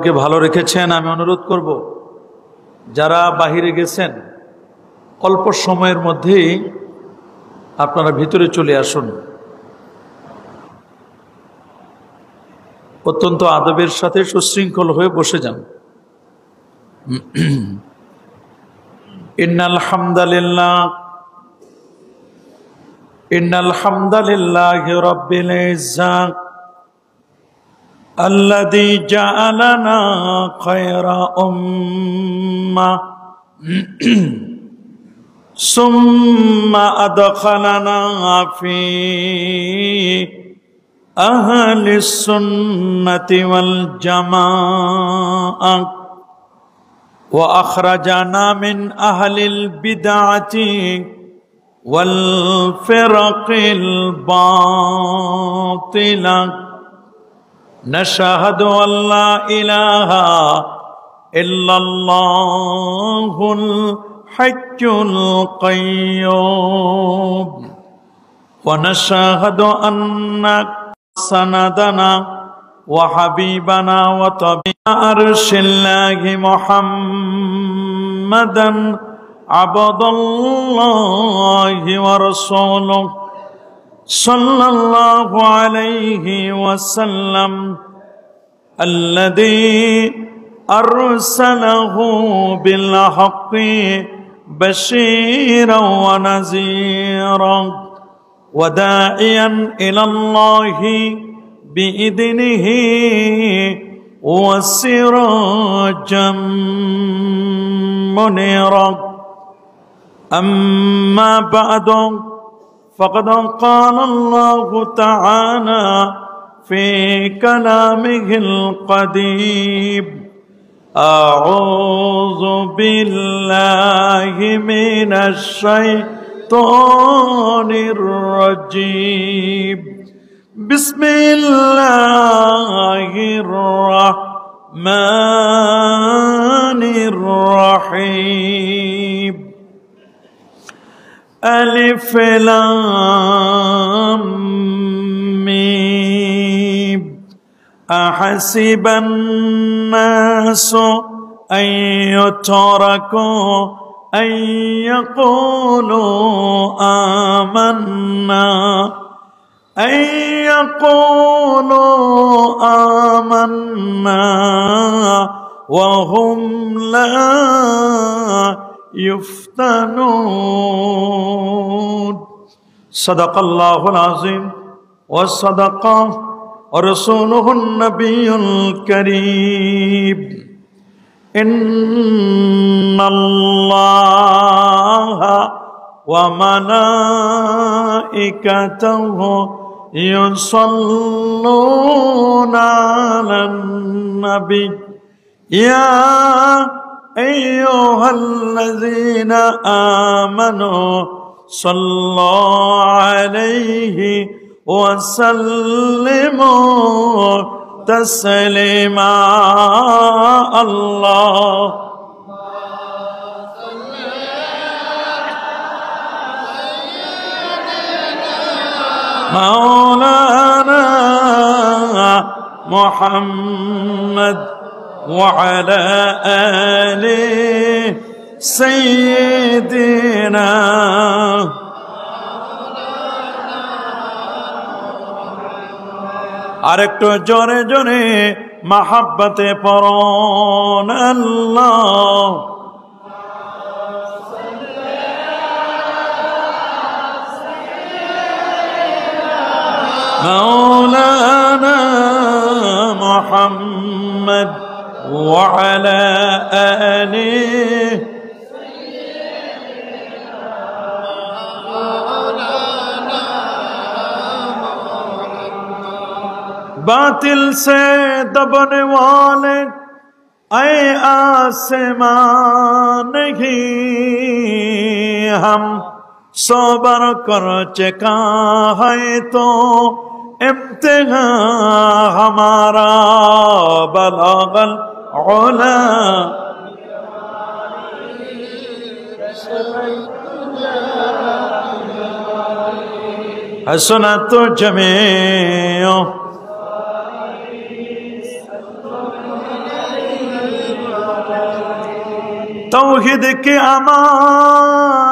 কে ভালো রেখেছেন। আমি অনুরোধ করব যারা বাহিরে গেছেন অল্প সময়ের মধ্যেই আপনারা ভিতরে চলে আসুন। অত্যন্ত আদবের সাথে সুশৃঙ্খল হয়ে বসে যান। ইন্নাল হামদালিল্লাহি রাব্বিল ইজ্জাত الذي جعلنا خير أمة ثم أدخلنا في أهل السنة والجماعة وأخرجنا من أهل البدعة والفرق الباطلة نشهد أن لا إله إلا الله الحي القيوم ونشهد أن سندنا وحبيبنا وطبيب عرش الله محمدا عبد الله ورسوله صلى الله عليه وسلم الذي أرسله بالحق بشيرا ونذيرا وداعيا إلى الله بإذنه وسراجا منيرا أما بعد فقد قال الله تعالى في كلامه القديم أعوذ بالله من الشيطان الرجيم بسم الله الرحمن الرحيم ألف لام ميم أحسب الناس أن يتركوا أن يقولوا آمنا وهم لا يفتنون صدق الله العظيم وصدق رسوله النبي الكريم إن الله وملائكته يصلون على النبي يا أيها الذين آمنوا صلوا عليه وسلموا تسليما الله مولانا محمد وعلى آله سيدنا আরেকটু জোরে জোরে মাহাব্বতে পড়ুন আল্লাহ مولانا محمد وعلى آله बातिल से दबने वाले ऐ आसमान नहीं हम सबर कर चुका है तो इम्तिहान हमारा बलागल उला हसनत जमीओ तौहीद की अमानत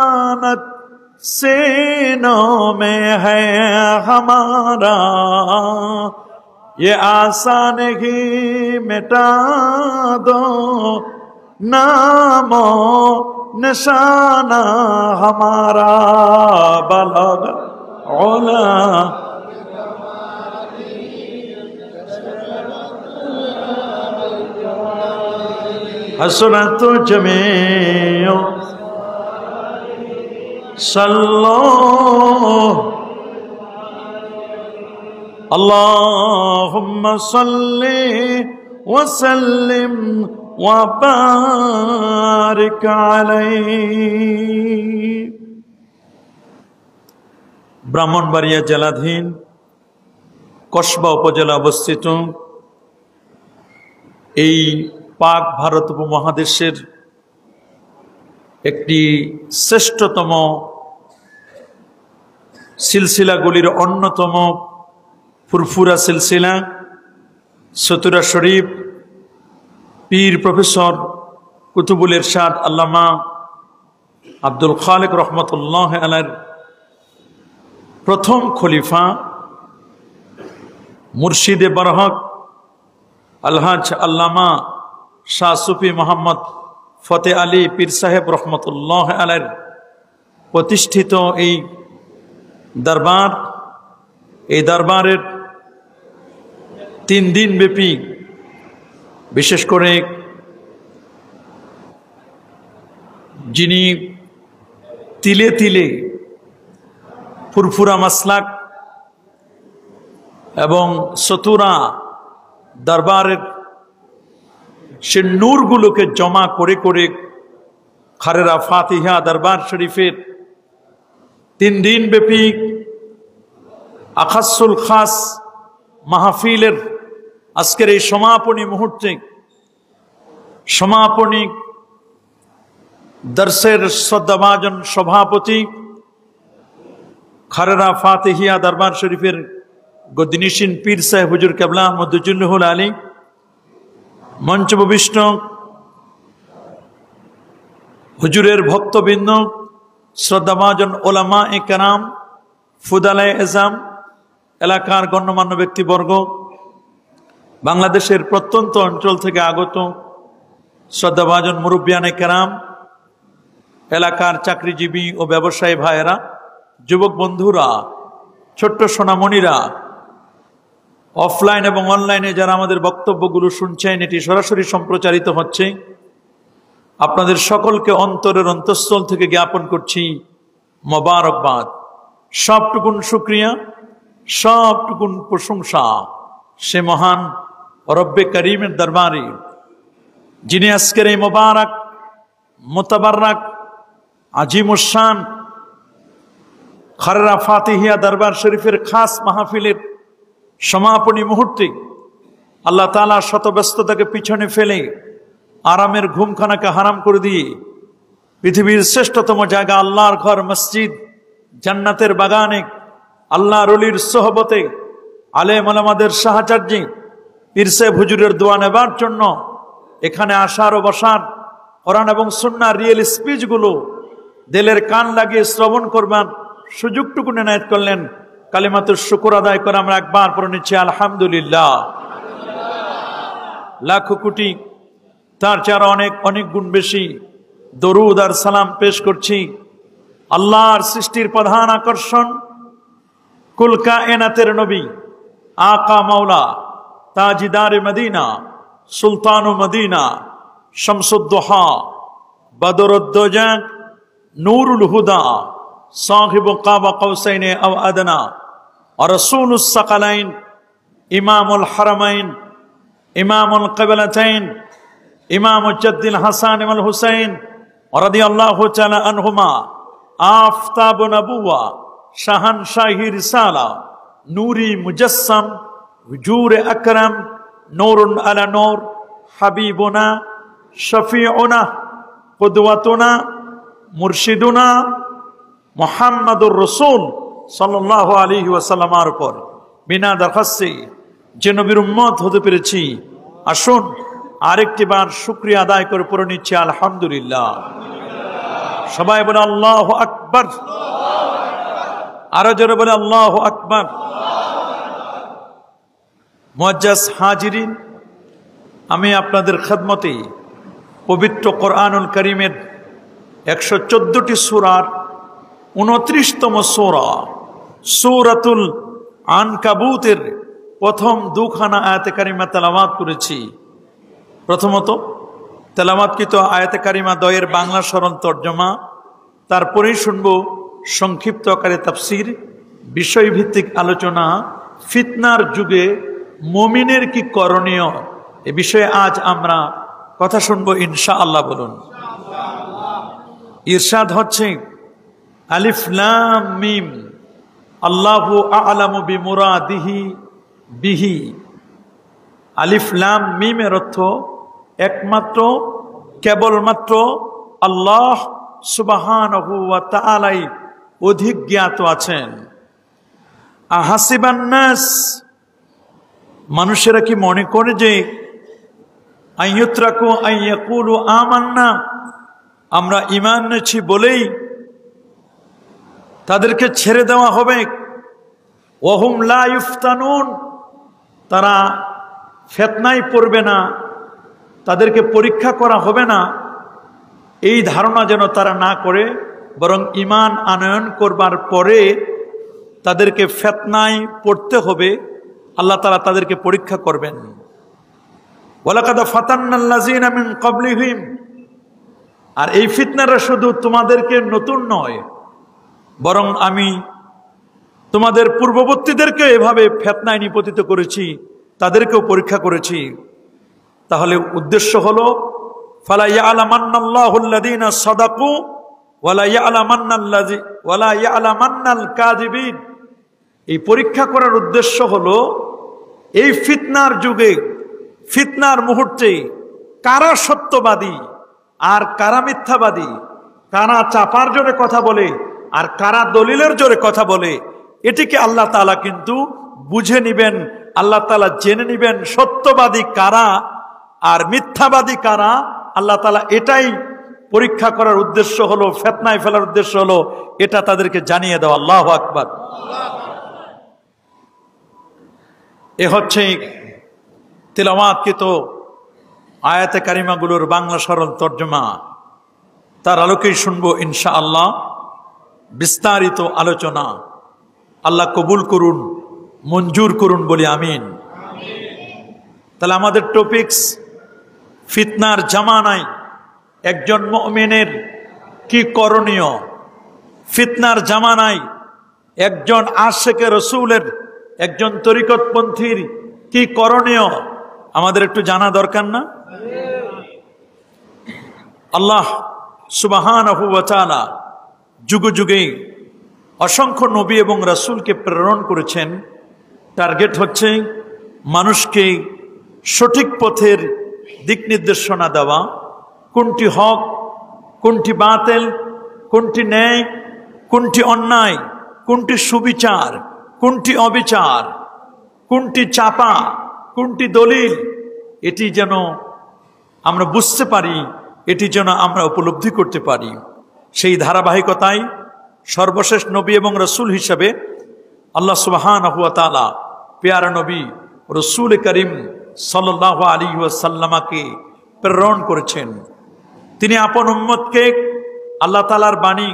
सीनों में है हमारा, ये आसान ही मिटा दो नामो निशाना हमारा। बलग ओला हसरत जमीओ सल्लो अल्लाहुम्मा सल्ली व सल्लिम व बारिक अलैहि। ब्राह्मणबाड़िया জেলাধীন কসবা উপজেলা অবস্থিত এই পাক ভারত উপমহাদেশের একটি শ্রেষ্ঠতম সিলসিলাগুলির অন্যতম ফুরফুরা সিলসিলা চতুরা শরীফ পীর প্রফেসর কুতুবুল ইরশাদ আল্লামা আব্দুল খালেক রহমতুল্লাহ আলাইহির প্রথম খলিফা মুর্শিদে বরহক আলহাজ আল্লামা শাহ সুফি মোহাম্মদ ফতে আলী পীর সাহেব রহমতুল্লাহ আলাইহির প্রতিষ্ঠিত এই দরবারের 3 দিন ব্যাপী বিশেষ করে যিনি তিলে তিলে ফুরফুরা মাসলাক এবং চতুরা দরবারের সে নূরগুলোকে জমা করে করে খারেরা ফাতিহা দরবার শরীফের 3 দিন ব্যাপী আখাসুল খাস মাহফিলের আজকের এই সমাপনী মুহূর্তে সমাপনী দর্শের শ্রদ্ধাভাজন সভাপতি খারেরা ফাতিহিয়া দরবার শরীফের গদিনিশিন পীর সাহেব হুজুর কেবলা মদুজুল্লুহুল আলী, মঞ্চভূমিষ্ঠ হুজুরের ভক্তবৃন্দ, শ্রদ্ধাভাজন ওলামা এ কেরাম, ফুদালায়ে এজাম, এলাকার গণ্যমান্য ব্যক্তিবর্গ, বাংলাদেশের প্রত্যন্ত অঞ্চল থেকে আগত শ্রদ্ধাভাজন মুরব্বিয়ানে কেরাম, এলাকার চাকরিজীবী ও ব্যবসায়ী ভাইয়েরা, যুবক বন্ধুরা, ছোট্ট সোনামণিরা, অফলাইন এবং অনলাইনে যারা আমাদের বক্তব্যগুলো শুনছেন, এটি সরাসরি সম্প্রচারিত হচ্ছে, আপনাদের সকলকে অন্তরের অন্তঃস্থল থেকে জ্ঞাপন করছি মোবারকবাদ। সবটুকুন শুকরিয়া, সবটুকুন প্রশংসা সে মহান রব্বে করিমের দরবারে, যিনি আজকের এই মোবারক মুতাবারক আজিমুশান খারেরা ফাতিহিয়া দরবার শরীফের খাস মাহফিলের সমাপনী মুহূর্তে আল্লাহ তাআলা শত ব্যস্ততাকে পিছনে ফেলে আরামের ঘুমখানাকে হারাম করে দিয়ে পৃথিবীর শ্রেষ্ঠতম জায়গা আল্লাহর ঘর মসজিদ জান্নাতের বাগানে আল্লাহর ওলির সোহবতে আলেম ওলামাদের সাহায্যে পীর সাহেব হুজুরের দোয়া নেবার জন্য এখানে আসার ও বসার, কোরআন এবং সুন্নাহর রিয়েল স্পিচগুলো দিলের কান লাগিয়ে শ্রবণ করবেন সুযোগটুকু এনায়েত করলেন। কালিমাতুশ শুকর আদায় করে আমরা একবার পড়ে নিচ্ছি আলহামদুলিল্লাহ। লাখো কোটি তার চেয়ে অনেক অনেক গুণ বেশি দরুদ আর সালাম পেশ করছি আল্লাহর সৃষ্টির প্রধান আকর্ষণ কুল কায়নাতের নবী আকা মাওলা তাজিদারে মদিনা সুলতানু মদিনা শামসুদ্দোহা বদরুদ্দোজা নূরুল হুদা সাহিবু কাবা কৌসাইনে আও আদনা আর রাসূলুস সাকালাইন ইমামুল হারামাইন ইমামুল কিবলাতাইন ইমামুল জাদ্দিল হাসান ওয়াল হুসাইন রাদিয়াল্লাহু তাআলা আনহুমা আফতাব নবুওয়া শাহানশাহি রিসালা নূরি মুজাসসাম হুজুর আকরাম নূরুন আলা নূর হাবিবুনা শফিউনা কুদওয়াতুনা মুরশিদুনা মুহাম্মাদুর রাসূল সাল্লাল্লাহু আলাইহি ওয়াসাল্লামের উপর বিনা দরখাস্তে যে নবীর উম্মত হতে পেরেছি, আসুন আরেকটি বার শুকরিয়া আদায় করে পড়ে নিচ্ছি আলহামদুলিল্লাহ। সবাই বলে আল্লাহু আকবার, আরো জোরে বলে আল্লাহু আকবার। মুআজ্জাজ হাজিরিন, আমি আপনাদের খেদমতে পবিত্র কোরআনুল কারীমের 114টি সূরার 29তম সূরা সূরাতুল আনকাবুতের প্রথম দুখানা আয়াতে কারিমা তেলাওয়াত করেছি। প্রথমত তেলাওয়াতকৃত আয়াতে কারিমা দ্বয়ের বাংলা সরল তর্জমা, তারপরেই শুনব সংক্ষিপ্ত আকারে তাফসির, বিষয়ভিত্তিক আলোচনা, ফিতনার যুগে মুমিনের কি করণীয়, এ বিষয়ে আজ আমরা কথা শুনবো ইনশাআল্লাহ। বলুন। ইরশাদ হচ্ছে আলিফ লাম মিম আল্লাহু আ'লামু বিমুরাদিহি বিহি। আলিফ লাম মিমের অর্থ একমাত্র কেবলমাত্র আল্লাহ সুবহানাহু ওয়া তাআলাই অধিক জ্ঞাত আছেন। আহাসিবান নাস, মানুষেরা কি মনে করে যে আইয়ুতরাকু আইয়াকুলু আমান্না, আমরা ঈমান এনেছি বলেই তাদেরকে ছেড়ে দেওয়া হবে। ওয়াহুম লা ইফতানুন, তারা ফিতনায় পড়বে না, তাদেরকে পরীক্ষা করা হবে না, এই ধারণা যেন তারা না করে, বরং ঈমান আনয়ন করবার পরে তাদেরকে ফিতনায় পড়তে হবে, আল্লাহ তাআলা তাদেরকে পরীক্ষা করবেন। ওয়ালাকাদ ফাতান্নাল্লাযীনা মিন ক্বাবলিহিম, আর এই ফিতনাটা শুধু তোমাদেরকে নতুন নয়, বরং আমি তোমাদের পূর্ববর্তীদেরকে এভাবে ফিতনায় নিপতিত করেছি, তাদেরকেও পরীক্ষা করেছি। তাহলে উদ্দেশ্য হলো ফালা ইয়ালামান্নাল্লাহুল্লাযীনা সাদাকু ওয়ালা ইয়ালামান্নাল কাযিবিন। এই পরীক্ষা করার উদ্দেশ্য হলো এই ফিতনার যুগে, ফিতনার মুহূর্তে কারা সত্যবাদী আর কারা মিথ্যাবাদী, কারা চাপার জোরে কথা বলে আর কারা দলিলের জোরে কথা বলে, এটিকে আল্লাহ তাআলা কিন্তু বুঝে নিবেন, আল্লাহ তাআলা জেনে নিবেন সত্যবাদী কারা আর মিথ্যাবাদী কারা। আল্লাহ তাআলা এটাই পরীক্ষা করার উদ্দেশ্য হলো, ফিতনায় ফেলার উদ্দেশ্য হলো এটা তাদেরকে জানিয়ে দেওয়া। আল্লাহু আকবার। এ হচ্ছে তিলাওয়াতকৃত আয়াতে কারিমাগুলোর বাংলা সরল তর্জমা, তার আলোকেই শুনবো ইনশাআল্লাহ বিস্তারিত আলোচনা। আল্লাহ কবুল করুন, মঞ্জুর করুন, বলি আমিন। তাহলে আমাদের টপিকস, ফিতনার জামানায় একজন মুমিনের কি করণীয়, ফিতনার জামানায় একজন আশিকে রাসূলের, একজন তরিকতপন্থীর কি করণীয়, আমাদের একটু জানা দরকার না? আল্লাহ সুবহানাহু ওয়া তাআলা যুগে যুগে অসংখ্য নবী এবং রাসূলকে প্রেরণ করেছেন। টার্গেট হচ্ছে মানুষকে সঠিক পথের দিক নির্দেশনা দেওয়া, কোনটি হক, কোনটি বাতিল, কোনটি ন্যায়, কোনটি অন্যায়, কোনটি সুবিচার, কোনটি অবিচার, কোনটি চাপা, কোনটি দলিল, এটি যেন আমরা বুঝতে পারি, এটি যেন আমরা উপলব্ধি করতে পারি। সেই ধারাবাহিকতায় সর্বশেষ নবী এবং রাসূল হিসেবে আল্লাহ সুবহানাহু ওয়া তাআলা পেয়ারা নবী রাসূল করিম সাল্লাল্লাহু আলাইহি ওয়াসাল্লামকে প্রেরণ করেছেন। তিনি আপন উম্মতকে আল্লাহ তাআলার বাণী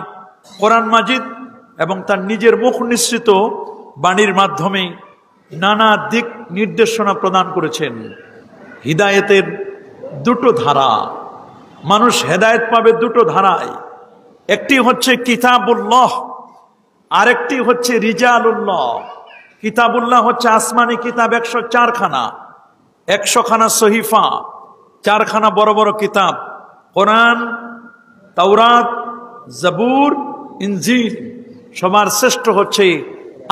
কোরআন মাজিদ এবং তার নিজের মুখ নিঃসৃত বাণীর মাধ্যমে নানা দিক নির্দেশনা প্রদান করেছেন। হিদায়েতের দুটো ধারা, মানুষ হেদায়েত পাবে দুটো ধারায়, একটি হচ্ছে কিতাবুল্লাহ, আরেকটি হচ্ছে রিজালুল্লাহ। কিতাবুল্লাহ হচ্ছে আসমানি কিতাব 104 খানা, 100 খানা সহিফা, 4 খানা বড় বড় কিতাব, কোরআন, তাওরাত, জাবুর, ইনজিল। সবার শ্রেষ্ঠ হচ্ছে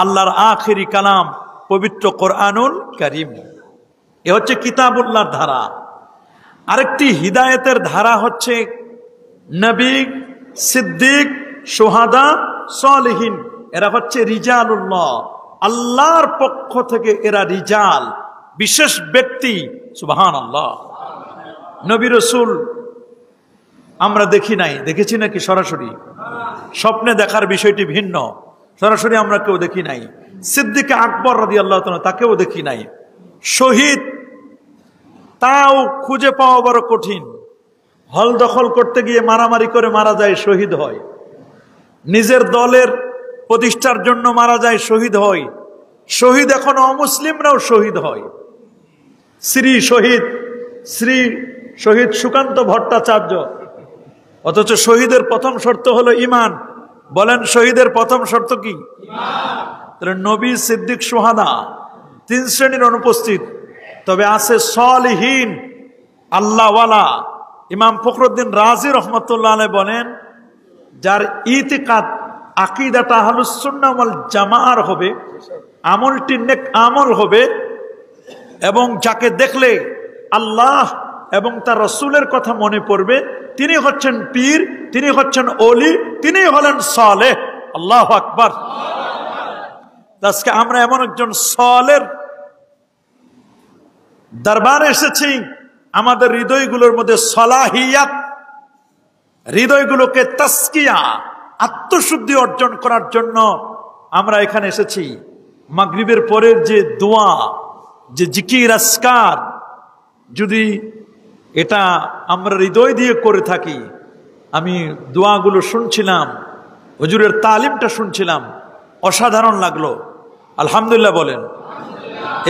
আল্লাহর আখিরি কালাম পবিত্র কোরআনুল কারীম। এ হচ্ছে কিতাবুল্লাহর ধারা। আরেকটি হিদায়েতের ধারা হচ্ছে নবী, সিদ্দিক, শুহাদা, সালেহিন। এরা হচ্ছে রিজালুল্লাহ, আল্লাহর পক্ষ থেকে এরা রিজাল, বিশেষ ব্যক্তি। সুবহানাল্লাহ। নবী রাসূল আমরা দেখি নাই, দেখেছি নাকি সরাসরি? স্বপ্নে দেখার বিষয়টি ভিন্ন, সরাসরি আমরা কেউ দেখি নাই। সিদ্দিক আকবর রাদিয়াল্লাহু তাআলা তাকেও দেখি নাই। শহীদ তাও খুঁজে পাওয়া বড় কঠিন। হল দখল করতে গিয়ে মারামারি করে মারা যায়, শহীদ হয়। নিজের দলের প্রতিষ্ঠার জন্য মারা যায়, শহীদ হয়। শহীদ এখন অমুসলিমরাও শহীদ হয়। শ্রী শহীদ সুকান্ত ভট্টাচার্য, অথচ শহীদের প্রথম শর্ত হলো ঈমান। বলেন শহীদের প্রথম শর্ত কি? নবী, সিদ্দিক, সুহাদা 3 শ্রেণীর অনুপস্থিত। তবে আছে সলিহীন, আল্লাহওয়ালা। ইমাম ফখরুদ্দিন রাজি রহমতুল্লাহ আলাইহি বলেন, যার ইতিকাদ আকীদাটা আহলুস সুন্নাহ ওয়াল জামাআর হবে, আমলটি নেক আমল হবে, এবং যাকে দেখলে আল্লাহ এবং তার রাসূলের কথা মনে পড়বে, তিনি হচ্ছেন পীর, তিনি হচ্ছেন ওলি, তিনি হলেন সালেহ। আল্লাহু আকবার। আজকে আমরা এমন একজন সালের দরবারে এসেছি, আমাদের হৃদয়গুলোর মধ্যে সলাহিয়াত, হৃদয়গুলোকে তাসকিয়া, আত্মশুদ্ধি অর্জন করার জন্য আমরা এখানে এসেছি। মাগরিবের পরের যে দোয়া, যে জিকির আজকার, যদি এটা আমরা হৃদয় দিয়ে করে থাকি, আমি দোয়াগুলো শুনছিলাম, হুজুরের তালিমটা শুনছিলাম, অসাধারণ লাগলো। আলহামদুলিল্লাহ বলেন।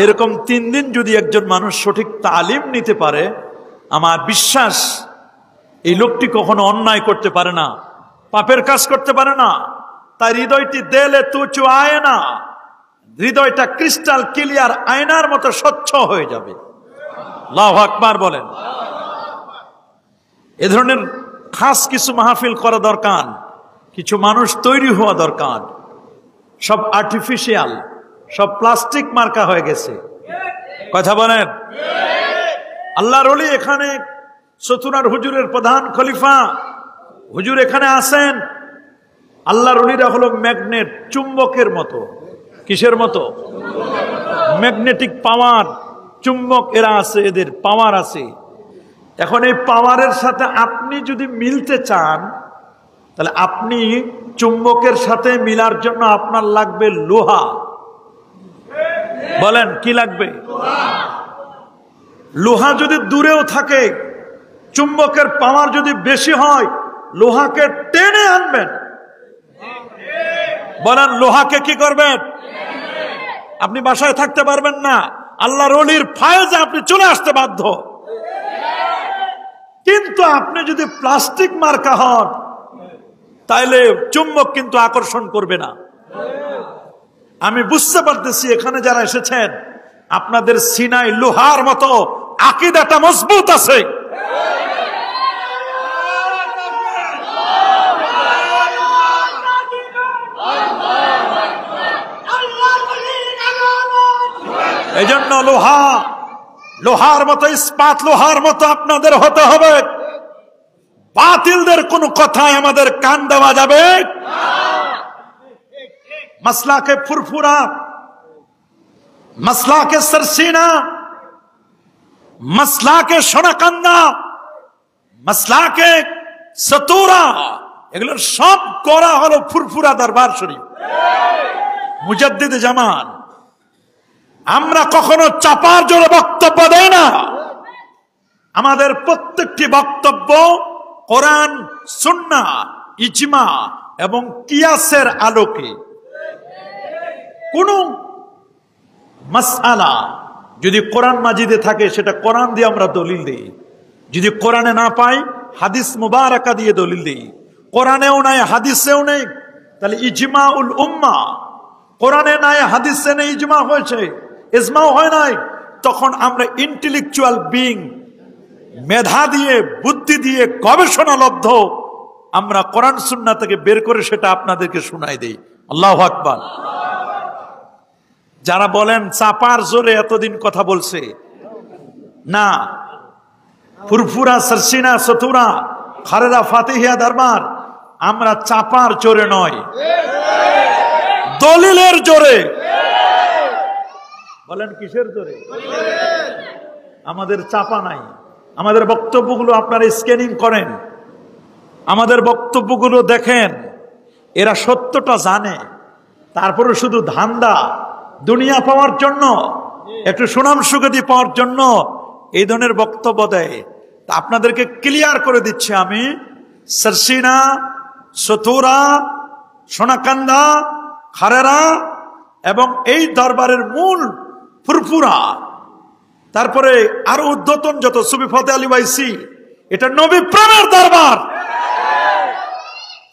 এরকম 3 দিন যদি একজন মানুষ সঠিক তালিম নিতে পারে, আমার বিশ্বাস এই লোকটি কখনো অন্যায় করতে পারে না, পাপের কাজ করতে পারে না। তার হৃদয়টি দেলে তুচু আয়না, হৃদয়টা ক্রিস্টাল ক্লিয়ার আয়নার মতো স্বচ্ছ হয়ে যাবে। আল্লাহু আকবার বলেন। এ ধরনের খাস কিছু মাহফিল করা দরকার, কিছু মানুষ তৈরি হওয়া দরকার। সব আর্টিফিশিয়াল, সব প্লাস্টিক মার্কা হয়ে গেছে। কথা বলেন। আল্লাহর ওলি এখানে চতুরার হুজুরের প্রধান খলিফা হুজুর এখানে আছেন। আল্লাহর ওলিরা হলো ম্যাগনেট, চুম্বকের মতো। কিসের মতো? ম্যাগনেটিক পাওয়ার, চুম্বক এরা আছে, এদের পাওয়ার আছে। এখন এই পাওয়ারের সাথে আপনি যদি মিলতে চান, তাহলে আপনি চুম্বকের সাথে মিলার জন্য আপনার লাগবে লোহা। বলেন কি লাগবে? লোহা যদি দূরেও থাকে, চুম্বকের পাওয়ার যদি বেশি হয়, লোহাকে টেনে আনবেন। বলেন লোহাকে কি করবেন? আপনি বাসায় থাকতে পারবেন না, আল্লাহর ওলির ফায়েজে আপনি চলে আসতে বাধ্য। কিন্তু আপনি যদি প্লাস্টিক মার্কা হন, তাইলে চুম্বক কিন্তু আকর্ষণ করবে না। আমি বুঝতে পারতেছি এখানে যারা এসেছেন, আপনাদের সিনায় লোহার মতো আকীদাটা মজবুত আছে। এজন্য লোহার মতো, ইস্পাত লোহার মতো আপনাদের হতে হবে। বাতিলদের কোন কথায় আমাদের কান দেওয়া যাবে না। মাসলাকে ফুরফুরা, মাসলাকে সরসিনা, মাসলাকে সোনাকান্দা, মাসলাকে সতুরা, এগুলো সব করা হলো ফুরফুরা দরবার শরীফ, মুজাদ্দিদ জামান। আমরা কখনো চাপার জোরে বক্তব্য দেই না। আমাদের প্রত্যেকটি বক্তব্য কোরআন, সুন্নাহ, ইজমা এবং কিয়াসের আলোকে। কোন মাসআলা যদি কোরআন মাজিদে থাকে, সেটা কোরআন দিয়ে আমরা দলিল দিই। যদি কোরআনে না পাই, হাদিস মুবারাকা দিয়ে দলিল দিই। কোরআনেও নাই, হাদিসেও নেই, তাহলে ইজমাউল উম্মাহ। কোরআনে নাই, হাদিসে নেই, ইজমা হয়েছে, ইজমাও হয় নাই, তখন আমরা ইন্টেলেকচুয়াল বিং, মেধা দিয়ে, বুদ্ধি দিয়ে, গবেষণা লব্ধ আমরা কোরআন সুন্নাহ থেকে বের করে সেটা আপনাদেরকে শোনাই দেই। আল্লাহু আকবার। যারা বলেন চাপার জোরে এতদিন কথা বলছে না, ফুরফুরা, সরসিনা, সতুরা, খারেরা, ফাতিহিয়া দরবার, আমরা চাপার জোরে নয়, দলিলের জোরে। বলেন কিসের জোরে? আমাদের চাপা নাই, আমাদের বক্তব্যগুলো আপনারা স্ক্যানিং করেন, আমাদের বক্তব্যগুলো দেখেন। এরা সত্যটা জানে, তারপরে শুধু ধান্দা দুনিয়া পাওয়ার জন্য, একটু সুনাম সুগতি পাওয়ার জন্য এই ধরনের বক্তব্য দেয়। তা আপনাদেরকে ক্লিয়ার করে দিচ্ছি আমি, সারসিনা, সতুরা, সোনাকান্দা, খারেরা এবং এই দরবারের মূল ফুরফুরা, তারপরে আরো উদ্ধতন যত সুফি ফতে আলী ওয়াইসি, এটা নবী প্রেমের দরবার।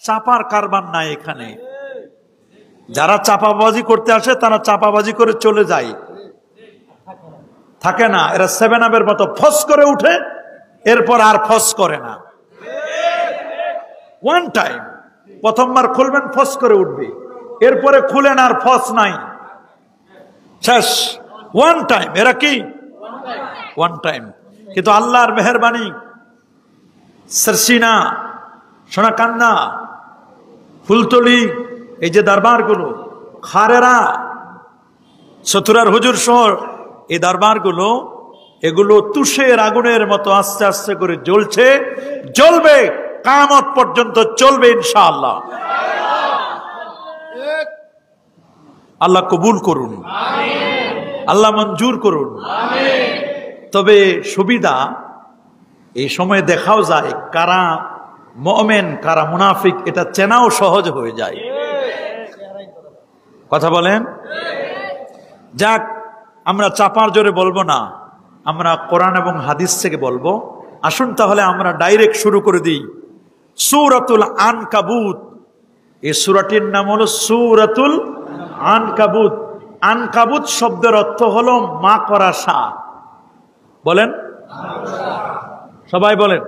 চাপার কারবার নাই এখানে। যারা চাপাবাজি করতে আসে তারা চাপাবাজি করে চলে যায়, থাকে না। এরা 7 আপের মতো ফস করে উঠে, এরপর আর ফস করে না। ওয়ান টাইম, প্রথমবার খুলবেন ফস করে উঠবে, এরপরে খুলেন আর ফস নাই, শেষ। ওয়ান টাইম, এরা কি ওয়ান টাইম। কিন্তু আল্লাহর মেহেরবানি, সারসিনা, সোনাকান্না, ফুলতলি, এই যে দরবারগুলো, খারেরা, সতুরার হুজুর শহর, এই দরবারগুলো, এগুলো তুষের আগুনের মতো আস্তে আস্তে করে জ্বলছে, জ্বলবে, কিয়ামত পর্যন্ত চলবে ইনশাআল্লাহ। আল্লাহ কবুল করুন, আল্লাহ মঞ্জুর করুন। তবে সুবিধা, এই সময় দেখাও যায় কারা মুমিন কারা মুনাফিক, এটা চেনাও সহজ হয়ে যায়। কথা বলেন? যাক, আমরা চাপার জোরে বলবো না, আমরা কোরআন এবং হাদিস থেকে বলবো। আসুন তাহলে আমরা ডাইরেক্ট শুরু করে দিই। সূরাতুল আনকাবুত, এই সূরাটির নাম হলো সূরাতুল আনকাবুত। আনকাবুত শব্দের অর্থ হলো মাকড়সা। বলেন, সবাই বলেন।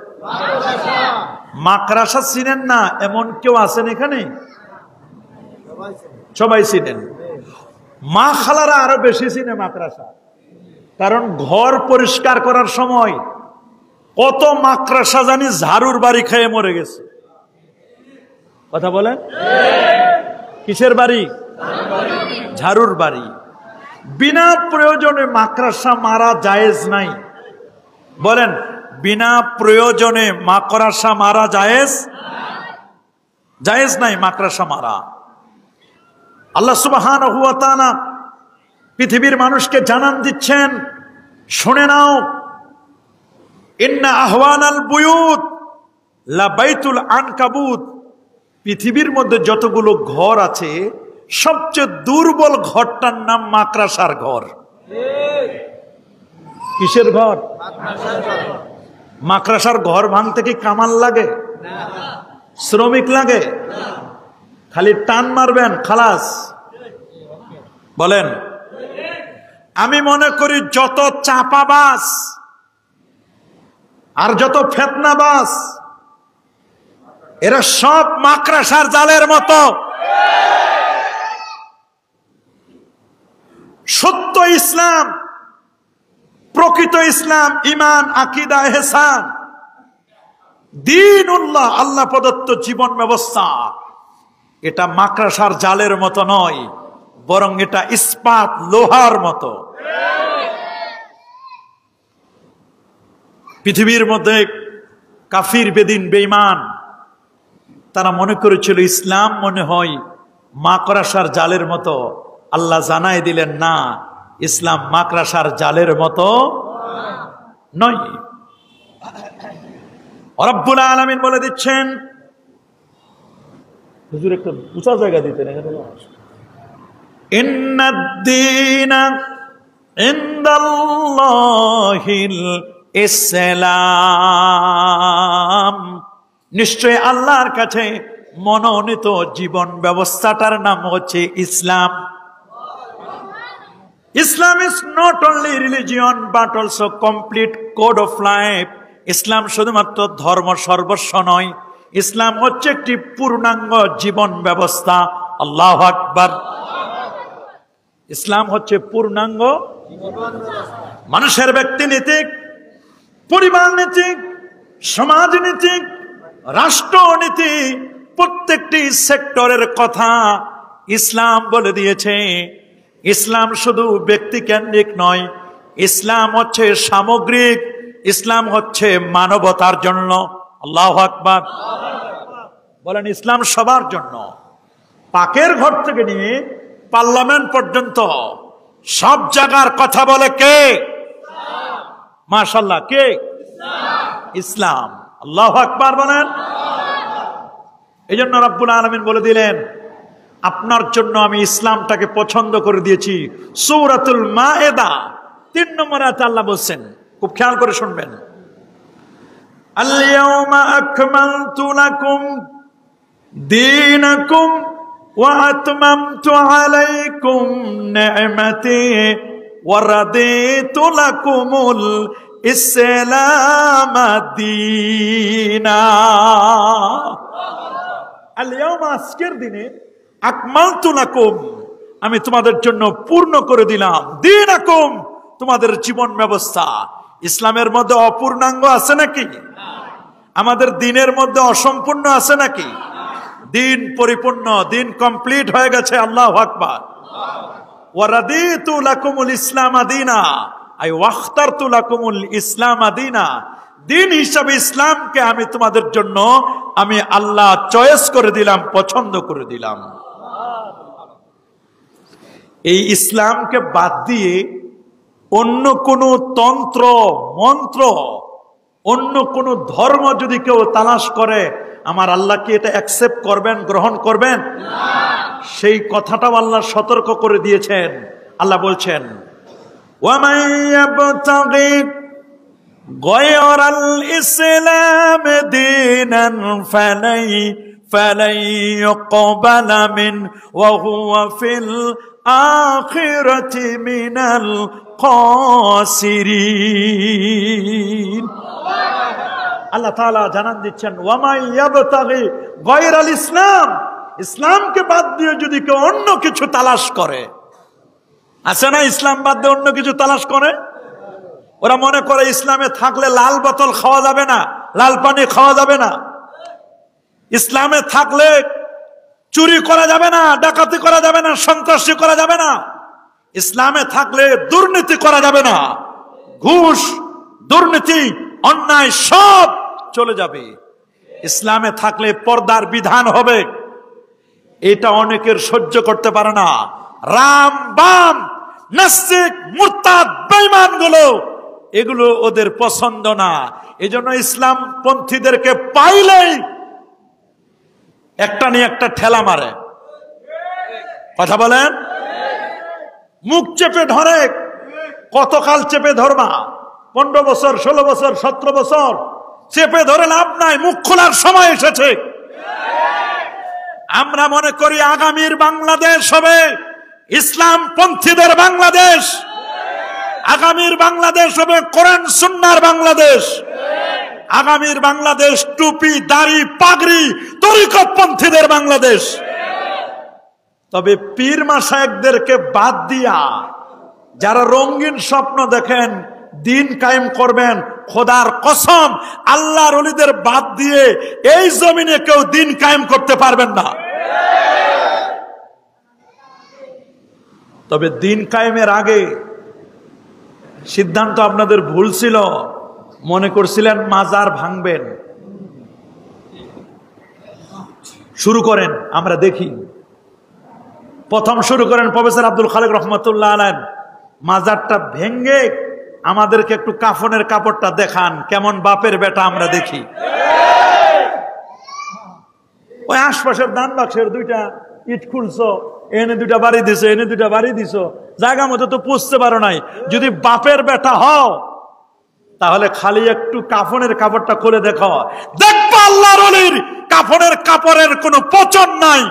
মাকড়সা চিনেন না এমন কেউ আছেন এখানে? সবাই চিনেন। মা খালারা আরো বেশি চিনে মাকড়সা, কারণ ঘর পরিষ্কার করার সময় কত মাকড়সা জানি ঝাড়ুর বাড়ি খেয়ে মরে গেছে। কথা বলেন? কিসের বাড়ি? ঝাড়ুর বাড়ি। বিনা প্রয়োজনে মাকড়সা মারা জায়েজ নাই। বলেন, বিনা প্রয়োজনে মাকড়সা মারা জায়েজ? জায়েজ নাই মাকড়সা মারা। আল্লাহ সুবহানাহু ওয়া তাআলা পৃথিবীর মানুষকে জানান দিচ্ছেন, শুনে নাও, ইন্না আহওয়ানাল বুয়ুত লা বাইতুল আনকাবুত। পৃথিবীর মধ্যে যতগুলো ঘর আছে, সবচেয়ে দুর্বল ঘরটার নাম মাকড়সার ঘর। কিসের ঘর? মাকড়সার ঘর ভাঙতে কি কামাল লাগে? শ্রমিক লাগে? খালি টান মারবেন, খালাস। বলেন, আমি মনে করি যত চাপাবাজ আর যত ফেতনাবাজ, এরা সব মাকড়সার জালের মতো। সত্য ইসলাম, প্রকৃত ইসলাম, ঈমান, আকীদা, ইহসান, দ্বীনুল্লাহ, আল্লাহ প্রদত্ত জীবন ব্যবস্থা, এটা মাকড়সার জালের মতো নয়, বরং এটা ইস্পাত, লোহার মতো। পৃথিবীর মধ্যে কাফির, বেদিন, বেঈমান, তারা মনে করেছিল ইসলাম মনে হয় মাকড়সার জালের মতো। আল্লাহ জানাই দিলেন, না, ইসলাম মাকড়সার জালের মতো নয়। রব্বুল আলামিন বলে দিচ্ছেন, হুজুর একটা উঁচা জায়গা দিতেন এখানে। ইন্নাদ-দীনা ইনদাল্লাহিল ইসলাম। নিশ্চয় আল্লাহর কাছে মনোনীত জীবন ব্যবস্থাটার নাম হচ্ছে Islam. Islam is not only religion but also complete code of life. Islam শুধুমাত্র ধর্ম সর্বস্ব নয়, ইসলাম হচ্ছে একটি পূর্ণাঙ্গ জীবন ব্যবস্থা। আল্লাহু আকবার। ইসলাম হচ্ছে পূর্ণাঙ্গ মানুষের ব্যক্তিনীতিক, পরিবার নীতিক, সমাজনীতিক, রাষ্ট্রনীতি, প্রত্যেকটি সেক্টরের কথা ইসলাম বলে দিয়েছে। ইসলাম শুধু ব্যক্তি কেন্দ্রিক নয়, ইসলাম হচ্ছে সামগ্রিক ইসলাম হচ্ছে মানবতার জন্য। আল্লাহু আকবার বলেন। ইসলাম সবার জন্য, পাকের ঘর থেকে নিয়ে পার্লামেন্ট পর্যন্ত সব জায়গার কথা বলে কে? মাশাআল্লাহ, কে? ইসলাম। আল্লাহু আকবার বলেন। এই জন্য রব্বুল আলামিন বলে দিলেন, আপনার জন্য আমি ইসলামটাকে পছন্দ করে দিয়েছি। সূরাতুল মায়েদা 3 নম্বর আয়াতে আল্লাহ বলছেন, খুব খেয়াল করে শুনবেন, আল ইয়াউমা আকমালতু লাকুম দীনাকুম ওয়া আতমামতু আলাইকুম নি'মাতি ওয়া রাদিতু লাকুমুল ইসলাম দীনা। আল ইয়াউমা, আজকের দিনে, আকমালতু লাকুম, আমি তোমাদের জন্য পূর্ণ করে দিলাম, দীনাকুম, তোমাদের জীবন ব্যবস্থা। ইসলামের মধ্যে অপূর্ণাঙ্গ আছে নাকি? আমাদের দিনের মধ্যে অসম্পূর্ণ আছে নাকি? দিন পরিপূর্ণ, দিন কমপ্লিট হয়ে গেছে। আল্লাহু আকবার। ওয়া রাদিতু লাকুমুল ইসলাম দীনা, আই ওয়াখতারতু লাকুমুল ইসলাম দীনা, দিন হিসাবে ইসলামকে আমি তোমাদের জন্য আমি আল্লাহ চয়েস করে দিলাম, পছন্দ করে দিলাম। এই ইসলামকে বাদ দিয়ে অন্য কোন তন্ত্র মন্ত্র, অন্য কোন ধর্ম যদি কেউ তালাশ করে, আমার আল্লাহ কি এটা অ্যাকসেপ্ট করবেন, গ্রহণ করবেন? সেই কথাটাও আল্লাহ সতর্ক করে দিয়েছেন। আল্লাহ বলছেন, ওয়ামান ইয়াবতাগি গায়রাল ইসলাম দীনান ফালাই ইউকবালা মিন ওয়া হুয়া ফিল আখিরাতি মিনাল খাসিরিন। আল্লাহ তাআলা জানান দিচ্ছেন, ওয়ামান ইয়াবতাগি গায়রাল ইসলাম, ইসলামকে বাদ দিয়ে যদি কেউ অন্য কিছু তালাশ করে, আছে না ইসলাম বাদ দিয়ে অন্য কিছু তালাশ করে? ওরা মনে করে ইসলামে থাকলে লাল বোতল খাওয়া যাবে না, লাল পানি খাওয়া যাবে না, ইসলামে থাকলে চুরি করা যাবে না, ডাকাতি করা যাবে না, সন্ত্রাসী করা যাবে না, ইসলামে থাকলে দুর্নীতি করা যাবে না, ঘুষ, দুর্নীতি, অন্যায় সব চলে যাবে, ইসলামে থাকলে পর্দার বিধান হবে। এটা অনেকের সহ্য করতে পারে না। রাম বাম নাস্তিক মুরতাদ বেঈমান গুলো, এগুলো ওদের পছন্দ না। এজন্য ইসলাম পন্থীদেরকে পাইলেই একটা নিয়ে একটা ঠেলা মারে। কথা বলেন? মুখ চেপে ধরে। কতকাল চেপে ধরবা? 15 বছর, 16 বছর, 17 বছর চেপে ধরে লাভ নাই, মুখ খোলার সময় এসেছে। আমরা মনে করি আগামীর বাংলাদেশ হবে ইসলাম পন্থীদের বাংলাদেশ, আগামীর বাংলাদেশ হবে কোরআন সুন্নাহর বাংলাদেশ, আগামীর বাংলাদেশ টুপি দাড়ি পাগড়ি তরিকত পন্থীদের বাংলাদেশ। তবে পীর মাশায়েখদেরকে বাদ দিয়া যারা রঙিন স্বপ্ন দেখেন দিন কায়েম করবেন, খোদার কসম আল্লাহর ওলিদের বাদ দিয়ে এই জমিনে কেউ দিন কায়েম করতে পারবেন না। তবে দিন কায়েমের আগে সিদ্ধান্ত আপনাদের ভুল ছিল, মনে করছিলেন মাজার ভাঙবেন। শুরু করেন, আমরা দেখি। প্রথম শুরু করেন প্রফেসর আব্দুল খালেক রহমতুল্লাহ আলাইহি, মাজারটা ভেঙ্গে আমাদেরকে একটু কাফনের কাপড়টা দেখান, কেমন বাপের বেটা আমরা দেখি। ওই আশপাশের দান বাক্সের 2টা ইট খুলছো, এনে 2টা বাড়ি দিছো, এনে 2টা বাড়ি দিছো, জায়গা মতো তো পুষতে পারো নাই। যদি বাপের বেটা হও তাহলে খালি একটু কাফনের কাপড়টা খুলে দেখো, দেখবা আল্লাহর ওলির কাফনের কাপড়ের কোনো পচন নাই।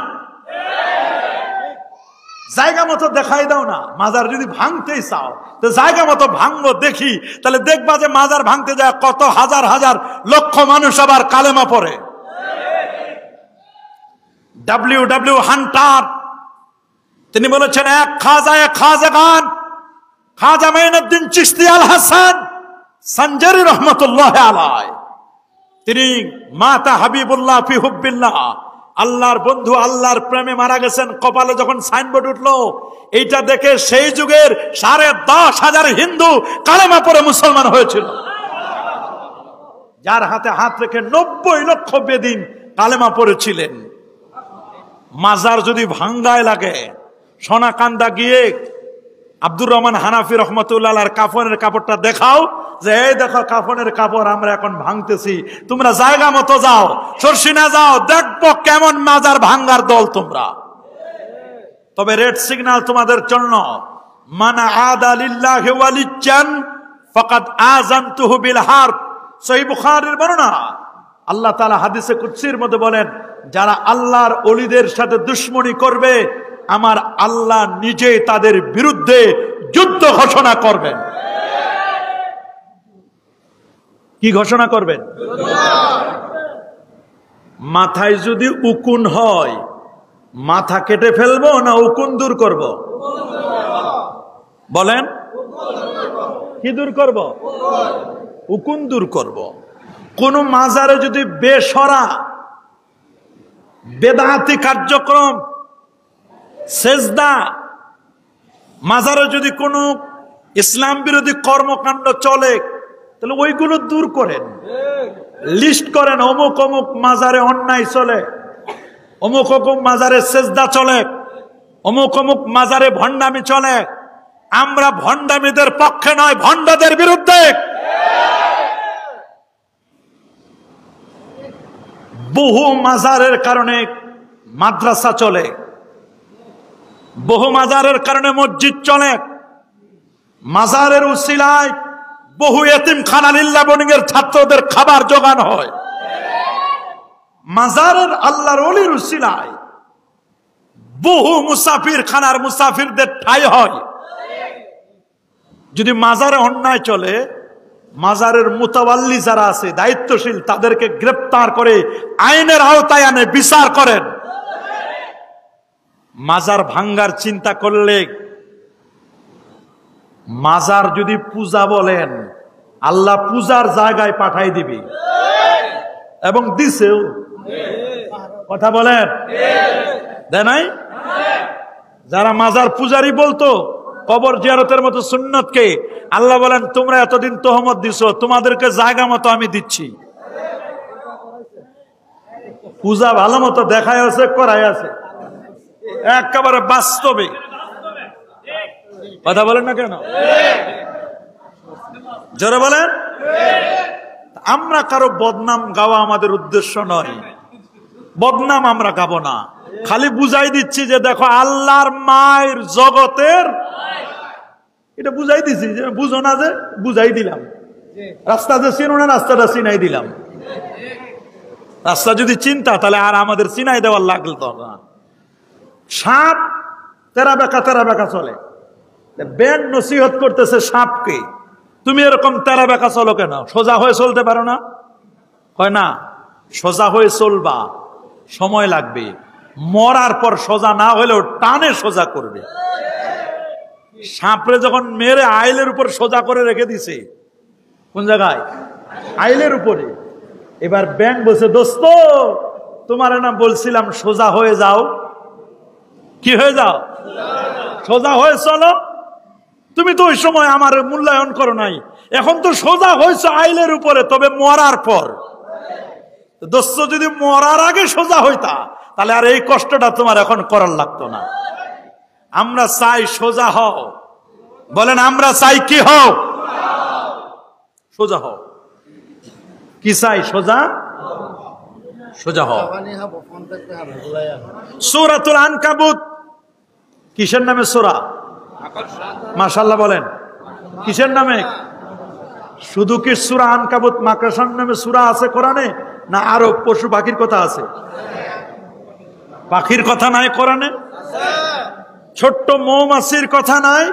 জায়গা মতো দেখাই দাও না। মাজার যদি ভাঙতেই চাও তো জায়গা মতো ভাঙবো দেখি, তাহলে দেখবা যে মাজার ভাঙতে যায় কত হাজার হাজার লক্ষ মানুষ আবার কালেমা পড়ে। ডব্লিউ হান্টার তিনি বলেছেন, এক খাজাগান খাজা মাইনুদ্দিন চিশতি আল হাসান সানজারি রহমতুল্লাহ আলাইহি, তিনি মাতা হাবিবুল্লাহ ফি হুব্বিল্লাহ, আল্লাহর বন্ধু আল্লাহর প্রেমে মারা গেছেন। কপালে যখন সাইনবোর্ড উঠলো, এইটা দেখে সেই যুগের 10,500 হিন্দু কালেমা পড়ে মুসলমান হয়েছিল। যার হাতে হাত রেখে 90 লক্ষ বেদিন কালেমা পড়েছিলেন। মাজার যদি ভাঙ্গায় লাগে, সোনাকান্দা গিয়ে আব্দুর রহমান হানাফি রহমতুল্লাহ আর কাফনের কাপড়টা দেখাও, যে এই দেখো কাফনের কাপড় আমরা এখন ভাঙতেছি, তোমরা জায়গা মতো যাও, সরসিনা যাও, দেখবো কেমন মাজার ভাঙ্গার দল তোমরা। তবে রেড সিগন্যাল তোমাদের জন্য, মান আদা লিল্লাহি ওয়ালিয়ান ফাকাদ আযানতুহু বিল হারব। সহিহ বুখারীর বর্ণনা, আল্লাহ তাআলা হাদিসে কুদসির মধ্যে বলেন, যারা আল্লাহর ওলিদের সাথে দুশমনি করবে, আমার আল্লাহ নিজেই তাদের বিরুদ্ধে যুদ্ধ ঘোষণা করবেন। কি ঘোষণা করবেন? মাথায় যদি উকুন হয়, মাথা কেটে ফেলবো না উকুন দূর করব? বলেন, কি দূর করব? উকুন দূর করব। কোন মাজারে যদি বেশরা বেদাতি কার্যক্রম, সেজদা, মাজারে যদি কোনো ইসলাম বিরোধী কর্মকাণ্ড চলে, তাহলে ওইগুলো দূর করেন, লিস্ট করেন, অমুক অমুক মাজারে অন্যায় চলে, অমুক অমুক মাজারে সেজদা চলে, অমুক অমুক মাজারে ভণ্ডামি চলে। আমরা ভণ্ডামিদের পক্ষে নয়, ভণ্ডদের বিরুদ্ধে। বহু মাজারের কারণে মাদ্রাসা চলে, বহু মাজারের কারণে মসজিদ চলে, মাজারের উসিলায় বহু এতিমখানা লিল্লাহ বোর্ডিংয়ের ছাত্রদের খাবার জোগানো হয়, মাজারের আল্লাহর ওলির উসিলায় বহু মুসাফির খানার মুসাফিরদের ঠাঁই হয়। যদি মাজারে অন্যায় চলে, মাজারের মুতাওয়াল্লি যারা আছে, দায়িত্বশীল, তাদেরকে গ্রেফতার করে আইনের আওতায় আনে বিচার করেন। মাজার ভাঙ্গার চিন্তা করলে, মাজার যদি পূজা বলেন, আল্লাহ পূজার জায়গায় পাঠাই দিবি, এবং দিছেও। কথা বলেন, দেয় নাই? যারা মাজার পূজারি বলতো কবর জিয়ারতের মতো সুন্নতকে, আল্লাহ বলেন তোমরা এতদিন তহমত দিছো, তোমাদেরকে জায়গা মতো আমি দিচ্ছি। পূজা ভালো মতো দেখায় আছে, করাই আছে, একেবারে বাস্তবে। কথা বলেন না কেন? জোরে বলেন। আমরা কারো বদনাম গাওয়া আমাদের উদ্দেশ্য নয়, বদনাম আমরা গাবো না, খালি বুঝাই দিচ্ছি যে দেখো আল্লাহর মায়ের জগতের, এটা বুঝাই দিচ্ছি, যে বুঝো না, যে বুঝাই দিলাম। রাস্তা যে চিনো না, রাস্তাটা চিনাই দিলাম। রাস্তা যদি চিন্তা, তাহলে আর আমাদের চিনাই দেওয়ার লাগলো তো না। সাপ তেরা বেকা চলে, ব্যান নসিহত করতেছে সাপকে, তুমি এরকম তেরা বেকা চলো কেন? সোজা হয়ে চলতে পারো না? হয় না, সোজা হয়ে চলবা, সময় লাগবে, মরার পর সোজা না হলেও টানে সোজা করবে। সাপরে যখন মেরে আইলের উপর সোজা করে রেখে দিছে, কোন জায়গায়? আইলের উপরে। এবার ব্যাং বলছে, দোস্ত তোমার না বলছিলাম সোজা হয়ে যাও, কি হয়ে যাও? সোজা হয়ে চলো। তুমি তো ওই সময় আমার মূল্যায়ন করো নাই, এখন তো সোজা হয়েছে আইলের উপরে, তবে মরার পর। দোস্ত যদি মরার আগে সোজা হইতা, তাহলে আর এই কষ্টটা তোমার এখন করার লাগতো না। আমরা চাই সোজা হও। বলেন, আমরা চাই কি হও? সোজা হও। কি চাই? সোজা, সোজা হও। সূরাতুল আনকাবুত কিসের নামে সূরা? মাশাআল্লাহ বলেন, কিসের নামে? শুধু কি সূরা আনকাবুত মাকড়সার নামে সূরা আছে কোরআনে, না আরো পশু পাখির কথা আছে? পাখির কথা নাই কোরআনে? ছোট্ট মৌমাছির কথা নাই?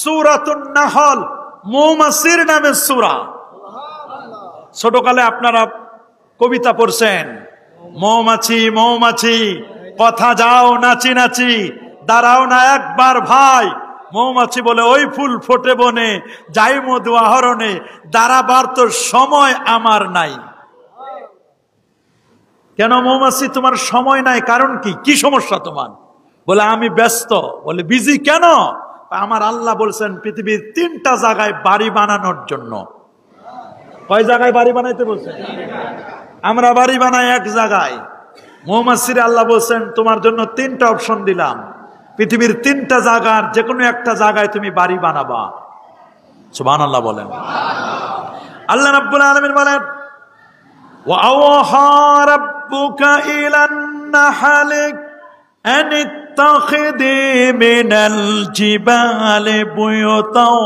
সূরাতুন নাহল মৌমাছির নামে সূরা। ছোটকালে আপনারা কবিতা পড়ছেন, মৌমাছি মৌমাছি কথা যাও নাচি নাচি, দাঁড়াও না একবার ভাই। মৌমাছি বলে ওই ফুল ফোটে বনে, যাই মধু আহরণে, দাঁড়াবার তো সময় আমার নাই। কেন মৌমাছি তোমার সময় নাই? কারণ কি? কি সমস্যা তোমার? বলে আমি ব্যস্ত। বলে বিজি কেন? আমার আল্লাহ বলছেন পৃথিবীর 3টা জায়গায় বাড়ি বানানোর জন্য। কয় জায়গায় বাড়ি বানাইতে বলছেন? আমরা বাড়ি বানাই এক জায়গায়। মুহাম্মদ আল্লাহ বলছেন তোমার জন্য 3টা অপশন দিলাম, পৃথিবীর 3টা জায়গার যে কোনো একটা জায়গায় তুমি বাড়ি বানাবা। সুবহানাল্লাহ বলেন। আল্লাহ রাব্বুল আলামিন বলেন ওয়া আওহা রাব্বুকা ইলান নাহলি আন ইত্তাখিযি মিনাল জিবালি বুয়ুতাও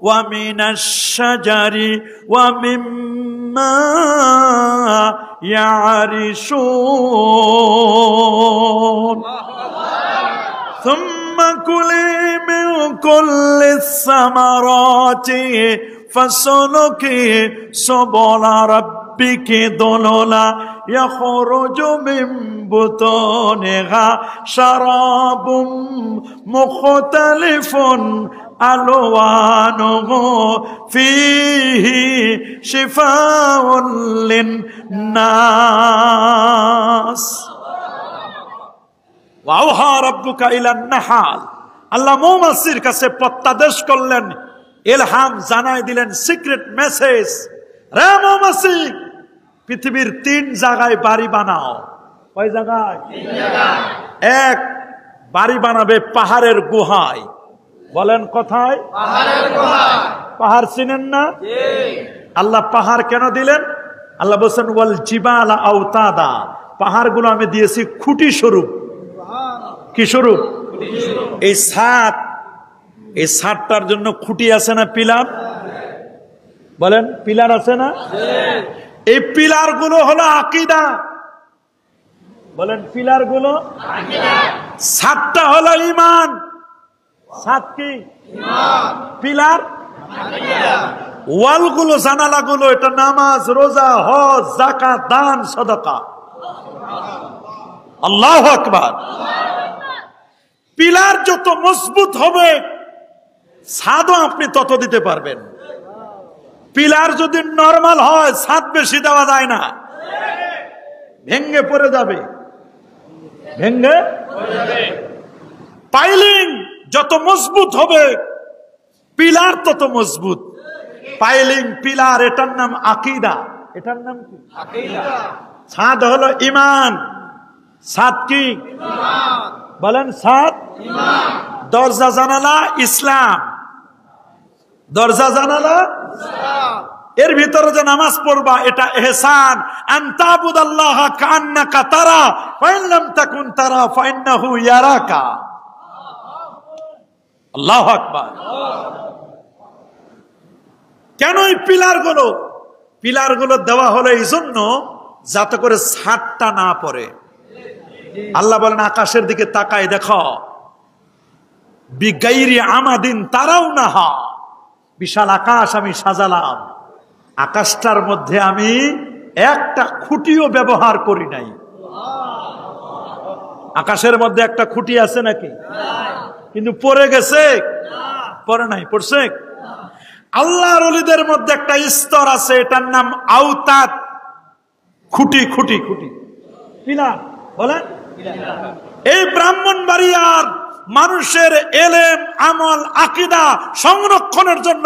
ওয়া মিনাশ শাজারি ওয়া মিম্মা ইয়ারিশুন সুম্মা কুলি মিন কুল্লিস সামারাতি ফাসলুকি সুবুলা রাব্বিকি দুলুলা ইয়াখরুজু মিন বুতুনিহা শারাবুম মুখতালিফুন আলওয়ানুহু ফীহি শিফাউন লিন-নাস। ওয়া আওহা রাব্বুকা ইলান নাহাল, আল্লাহ মৌমাছির কাছে প্রত্যাদেশ করলেন, ইলহাম জানাই দিলেন, সিক্রেট মেসেজ, রে মৌমাছি পৃথিবীর 3 জায়গায় বাড়ি বানাও। কয় জায়গায়? 3 জায়গায়। এক, বাড়ি বানাবে পাহাড়ের গুহায়। বলেন কোথায়? পাহাড়ের গুহায়। পাহাড় চিনেন না? জি। আল্লাহ পাহাড় কেন দিলেন? আল্লাহ বলেন ওয়াল জিবালা আওতাদা, পাহাড়গুলো আমি দিয়েছি খুঁটি স্বরূপ। কি স্বরূপ? এই ছাদটার জন্য খুঁটি আছে না, পিলার? বলেন পিলার আছে না? এই পিলার গুলো হলো আকীদা। বলেন পিলার গুলো আকীদা। ছাদটা হলো ঈমান। ছাদ কি? ঈমান। পিলার আকীদা। ওয়াল গুলো, জানালা গুলো, এটা নামাজ, রোজা, হজ, যাকাত, দান, সাদাকা। আল্লাহু আকবার। পিলার যত মজবুত হবে ছাদও আপনি তত দিতে পারবেন। পিলার যদি নরমাল হয় ছাদ বেশি দেওয়া যায় না, ভেঙ্গে পড়ে যাবে, ভেঙ্গে পড়ে যাবে। পাইলিং যত মজবুত হবে পিলার তত মজবুত। পাইলিং, পিলার, এটার নাম আকীদা। এটার নাম কি? আকীদা। ছাদ হলো ঈমান। ছাদ কি? ঈমান। বলেন ছাদ ঈমান। দরজা জানালা ইসলাম। দরজা জানালা ইসলাম। এর ভিতরে যে নামাজ পড়বা এটা ইহসান, আনতাবুদাল্লাহ কান্নাকা তারা ফাইন লাম তাকুন তারা ফাইন্নাহু ইয়ারাকা। আল্লাহু আকবার। কেন এই পিলারগুলো দেওয়া হলো এই জন্য যাতে করে ছাদটা না পড়ে। আল্লাহ বলেন আকাশের দিকে তাকায় দেখো, বিগাইরি আমাদিন তারাও না হা, বিশাল আকাশ আমি সাজালাম, আকাশটার মধ্যে আমি একটা খুঁটিও ব্যবহার করি নাই। আকাশের মধ্যে একটা খুঁটি আছে নাকি? কিন্তু পড়ে গেছে? পড়ে নাই। পড়ছে? আল্লাহর ওলিদের মধ্যে একটা স্তর আছে, এটার নাম আওতাদ। খুঁটি খুঁটি খুঁটি পিলার। বলেন এই ব্রাহ্মণবাড়িয়ার মানুষের এলেম, আমল, আকীদা সংরক্ষণের জন্য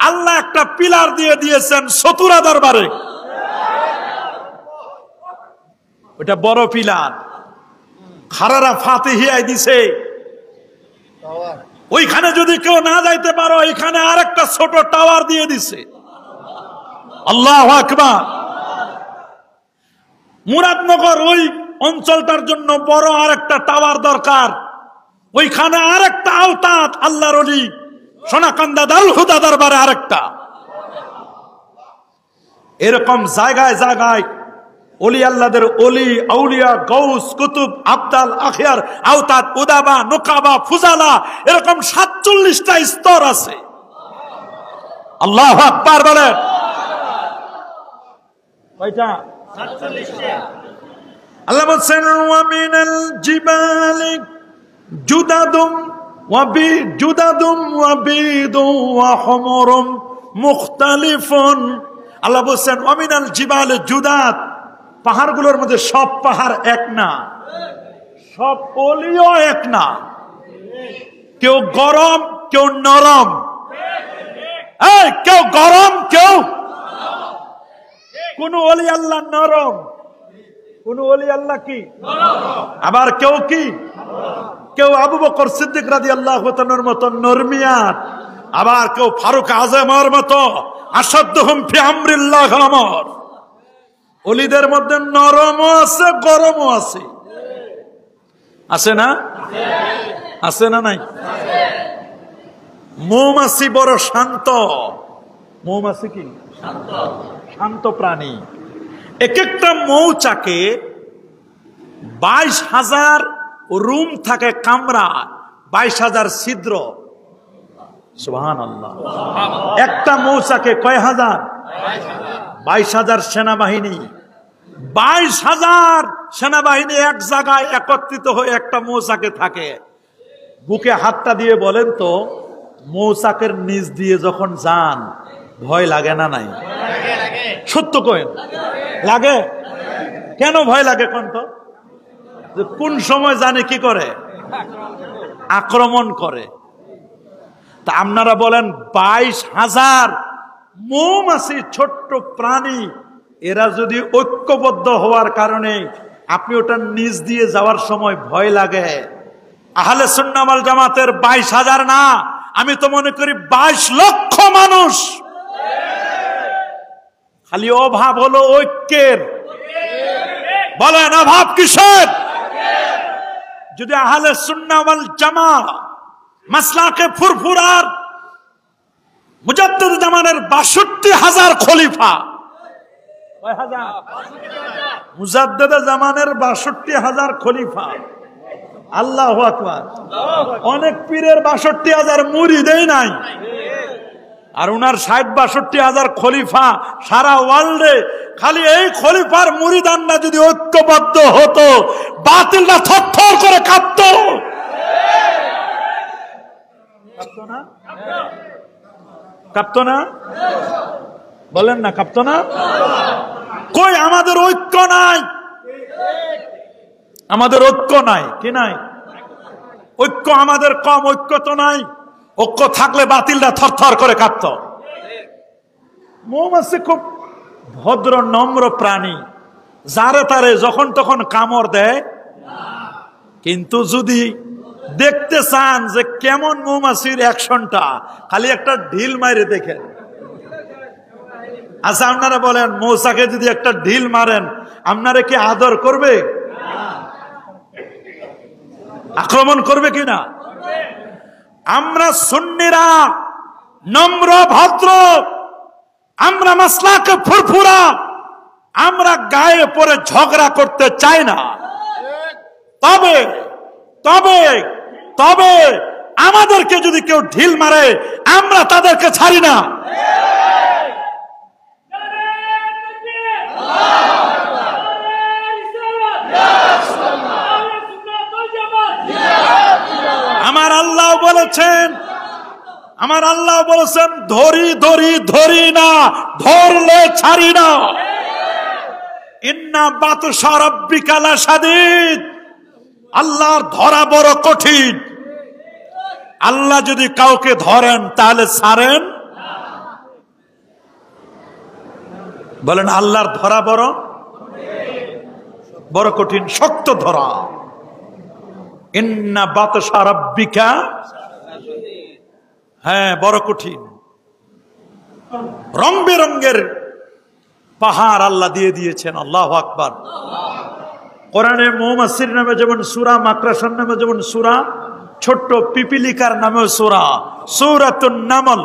আল্লাহ একটা পিলার দিয়ে দিয়েছেন চতুরা দরবারে। ওটা বড় পিলার, খারারা ফাতিহিয়ায় দিছে। ওইখানে যদি কেউ না যাইতে পারো, এখানে আরেকটা ছোট টাওয়ার দিয়ে দিছে। আল্লাহু আকবার। মুরাদনগর ওই অঞ্চলটার জন্য বড় আরেকটা টাওয়ার দরকার। ওইখানে আরেকটা আওতাদ আল্লাহর ওলি সোনাকান্দা দারুল হুদা দরবারে আরেকটা। এরকম জায়গায় জায়গায় ওলি আল্লাহদের ওলি, আউলিয়া, গৌস, কুতুব, আবদাল, আখিয়ার, আওতাদ, উদাবা, নুকাবা, ফুজালা, এরকম 47টা স্তর আছে। আল্লাহু আকবার বলেন। কয়টা? 47টা। আল্লাহ বলেন ওয়া মিনাল জিবালি জুদাদুম ওয়া বিদু ওয়া হুমরুম মুখতালিফুন। আল্লাহ বলেন ওয়া মিনাল জিবালি জুদাদ, পাহাড়গুলোর মধ্যে সব পাহাড় এক না, সব অলিও এক না। কেউ গরম, কেউ নরম, কেউ গরম, কেউ কোন ওলি আল্লাহ নরম, কোন ওলি আল্লাহ কি আবার কেউ কি, কেউ আবু বকর সিদ্দিক রাদিয়াল্লাহু তাআলার মতো নরমিয়াত, আবার কেউ ফারুক আজমের মতো আসাদুহুম ফি আমরিল্লাহ আমর। ওলিদের মধ্যে নরমও আছে, গরমও আছে, আছে না? আছে না নাই? মৌমাছি বড় শান্ত, মৌমাছি কি শান্ত প্রাণী। এক একটা মৌচাকে 22,000 রুম থাকে, কামরা 22,000 ছিদ্র। সুবহানাল্লাহ। একটা মৌচাকে কয় হাজার? 22,000 সেনাবাহিনী, 22,000 সেনাবাহিনী এক জায়গায় একত্রিত হয়ে একটা মৌচাকে থাকে। বুকে হাতটা দিয়ে বলেন তো, মৌচাকের নিচ দিয়ে যখন যান ভয় লাগে না? নাই? সত্য কয়েন লাগে? কেন ভয় লাগে কোন তো? যে কোন সময় জানে কি করে, আক্রমণ করে। তা আপনারা বলেন 22,000 মৌমাছি, ছোট্ট প্রাণী, এরা যদি ঐক্যবদ্ধ হওয়ার কারণে আপনি ওটার নিচ দিয়ে যাওয়ার সময় ভয় লাগে, আহলে সুন্নাহ ওয়াল জামাতের 22,000 না, আমি তো মনে করি 22 লক্ষ মানুষ। খালি অভাব হলো ঐক্যের। বলেন অভাব কিসের? যদি আহলে সুন্নাহ ওয়াল জামাত মাসলাকে ফুরফুরার মুজাদ্দিদ জামানের 62,000 খলিফা, মুজাদ্দিদ জামানের 62,000 খলিফা, আল্লাহু আকবার। অনেক পীরের 62,000 মুরিদই নাই, আর উনার 60-62,000 খলিফা সারা ওয়ার্ল্ডে। খালি এই খলিফার মুরিদানরা যদি ঐক্যবদ্ধ হতো, বাতিলরা থরথর করে কাঁপতো। কাঁপতো না? বলেন না কাঁপতো না? কই আমাদের ঐক্য নাই, আমাদের ঐক্য নাই। কি নাই? ঐক্য আমাদের কম, ঐক্য তো নাই। ঐক্য থাকলে বাতিলরা থরথর করে কাঁপত। মৌমাছি খুব ভদ্র নম্র প্রাণী, যারে তারে যখন তখন কামড় দেয়। কিন্তু যদি দেখতে চান যে কেমন মৌমাছির অ্যাকশনটা, খালি একটা ঢিল মারে দেখেন। আচ্ছা আপনারা বলেন, মৌচাকে যদি একটা ঢিল মারেন, আপনারা কি আদর করবে? আক্রমণ করবে কিনা? আমরা সুন্নিরা নম্র ভদ্র, আমরা মাসলাকে ফুরফুরা, আমরা গায়ে পরে ঝগড়া করতে চাই না। তবে তবে তবে আমাদেরকে যদি কেউ ঢিল মারে, আমরা তাদেরকে ছাড়ি না। আমার আল্লাহ বলেছেন, আমার আল্লাহ বলেছেন, ধরি ধরি ধরি না, ধরলে ছাড়ি না। ইন্না বাতশা রাব্বিকা লাশাদীদ, আল্লাহর ধরা বড় কঠিন। আল্লাহ যদি কাউকে ধরেন তাহলে ছাড়েন? বলেন আল্লাহর ধরা বড় বড় কঠিন, শক্ত ধরা। ইন্না বাতশা রাব্বিকা, হ্যাঁ বড় কঠিন। রং বেরঙ্গের পাহাড় আল্লাহ দিয়ে দিয়েছেন। আল্লাহু আকবার। কোরআনে মৌমাছির নামে যেমন সূরা, মাকড়াসার নামে যেমন সূরা, ছোট্ট পিপিলিকার নামেও সূরা, সূরাতুন নামল।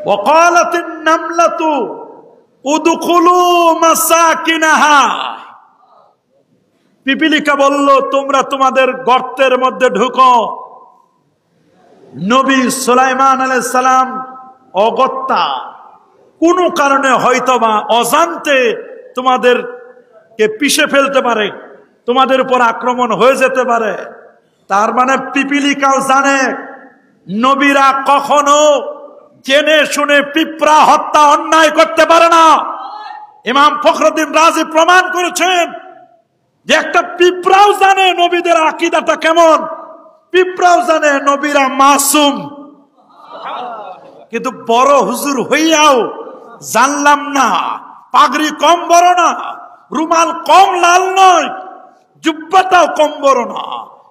ওয়াকালাতিন নামলাতু উদখুলু মাসাকিনাহা, পিপিলিকা বলল তোমরা তোমাদের গর্তের মধ্যে ঢুকো। নবী সুলাইমান আলাইহিস সালাম অগত্যা, কোন কারণে হয়তোবা অজান্তে তোমাদেরকে পিষে ফেলতে পারে, তোমাদের উপর আক্রমণ হয়ে যেতে পারে। তার মানে পিপিলিকাও জানে নবীরা কখনো জেনে শুনে পিঁপড়া হত্যা অন্যায় করতে পারে না। ইমাম ফখরুদ্দিন রাজি প্রমাণ করেছেন যে একটা পিঁপড়াও জানে নবীদের আকীদাটা কেমন, পিঁপড়াও জানে নবীরা মাসুম। কিন্তু বড় হুজুর হইয়াও জানলাম না পাগড়ি কম বড় না, রুমাল কম লাল নয়, জুব্বাটাও কম বড় না,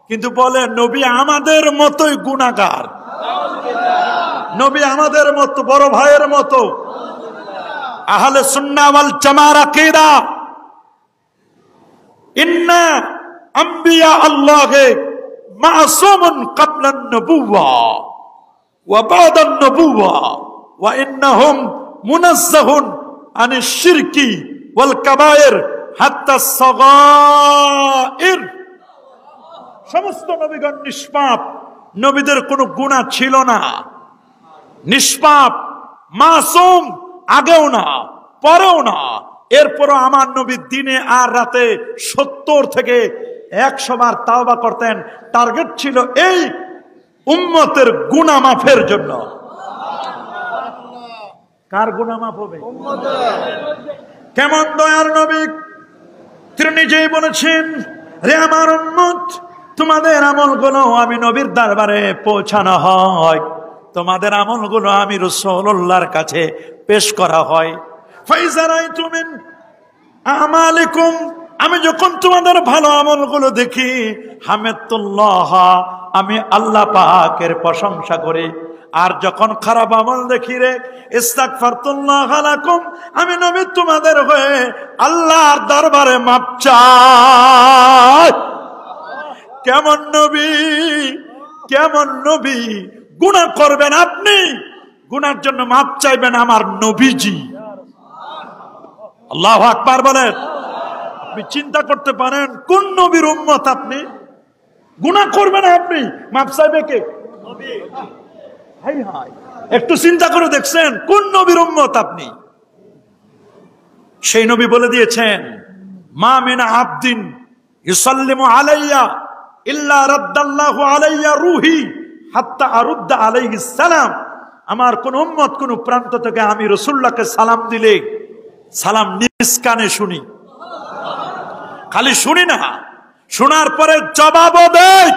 কিন্তু বলে নবী আমাদের মতোই গুনাহগার, নবী আমাদের মতো বড় ভাইয়ের মতো। আহলে সুন্নাহ ওয়াল জামার আকীদা, ইন্না আম্বিয়া আল্লাহে মাসুমুন ক্বাবলা আন-নবুওয়া ওয়া বা'দা আন-নবুওয়া ওয়া ইন্নাহুম মুনাজ্জাহুন আনিশ শিরকি ওয়াল কাবায়ের হাত্তা আস-সাগায়ের। সমস্ত নবীগণ নিষ্পাপ, নবীদের কোনো গুনাহ ছিল না, নিষ্পাপ মাসুম, আগেও না পরেও না। এরপরও আমার নবী দিনে আর রাতে 70 থেকে 100 বার তাওবা করতেন। টার্গেট ছিল এই উম্মতের গুনাহ মাফের জন্য। কার গুনাহ মাফ হবে? কেমন দয়ার নবী, তিনি নিজেই বলেছেন, রে আমার উম্মত, তোমাদের আমলগুলো আমি নবীর দরবারে পৌঁছানো হয়, তোমাদের আমলগুলো আমি রাসূলুল্লাহর কাছে পেশ করা হয়। ফাইজারাইতু মিন আমালিকুম, আমি যখন তোমাদের ভালো আমলগুলো দেখি, হামিদুল্লাহ, আমি আল্লাহ পাকের প্রশংসা করি। আর যখন খারাপ আমল দেখি রে, ইস্তাগফারতুল্লাহ লাকুম, আমি নবী তোমাদের হয়ে আল্লাহর দরবারে মাপ চাই। কেমন নবী, কেমন নবী! গুনাহ করবেন আপনি, গুনার জন্য মাপ চাইবেন আমার নবীজি। আল্লাহু আকবার বলেন। আপনি চিন্তা করতে পারেন কোন নবীর উম্মত আপনি? গুনাহ করবেন আপনি, মাপ চাইবে কে? নবী। হাই হাই, একটু চিন্তা করে দেখছেন কোন নবীর উম্মত আপনি? সেই নবী বলে দিয়েছেন, মা মিন আবদিন ইউসাল্লিমু আলাইয়া ইল্লা রাদ্দাল্লাহু আলাইয়া রূহি হাত্তা আরুদ্দা আলাইহিস সালাম। আমার কোন উম্মত কোন প্রান্ত থেকে আমি রাসূলুল্লাহকে সালাম দিলে সালাম নিজ কানে শুনি, খালি শুনি না, শোনার পরে জবাবও দেয়।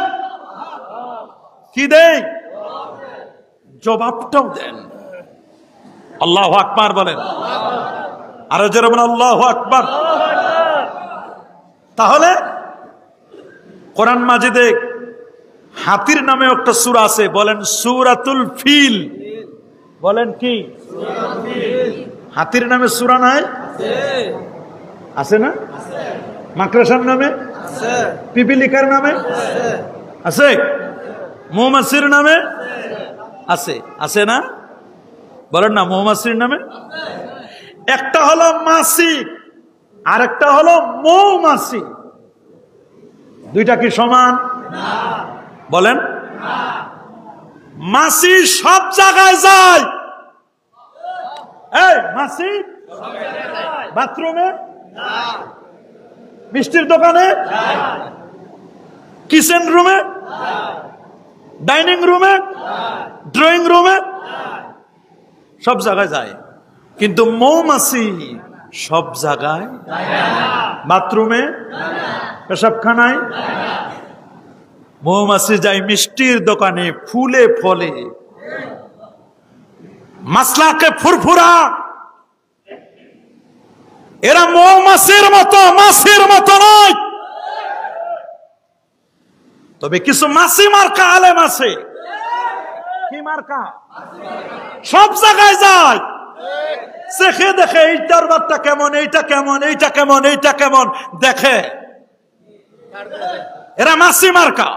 কি দেয়? জবাবটাও দেন। আল্লাহু আকবার বলেন। আরো জোরে বলেন আল্লাহু আকবার। তাহলে কোরআন মাজিদে হাতির নামে একটা সূরা আছে, বলেন সূরাতুল ফিল। বলেন কি? হাতির নামে সূরা নাই? আছে না? মাকড়সার নামে আছে, পিপিলিকার নামে আছে, মৌমাছির নামে আছে, আছে না? বলেন না, মৌমাছির নামে। একটা হলো মাছি আর একটা হলো মৌমাছি। দুইটা কি সমান? বলেন। মাছি সব জায়গায় যায়। এই মাছি বাথরুমে, মিষ্টির দোকানে, কিচেন রুমে, ডাইনিং রুমে, ড্রয়িং রুমে, সব জায়গায় যায়। কিন্তু মৌমাছি সব জায়গায়, বাথরুমে, পেশাবখানায়। মৌমাছি যায় মিষ্টির দোকানে, ফুলে ফলে, মাসলাকে ফুরফুরা। এরা মৌমাছির মতো, মাছির মতো নয়। তবে কিছু মাছি মার্কা আলেম আছে। কি মার্কা? সব জায়গায় যায়, চেখে দেখে এইটার বাচ্চা কেমন, এইটা কেমন, এইটা কেমন, এইটা কেমন দেখে। এরা মাছি মার্কা।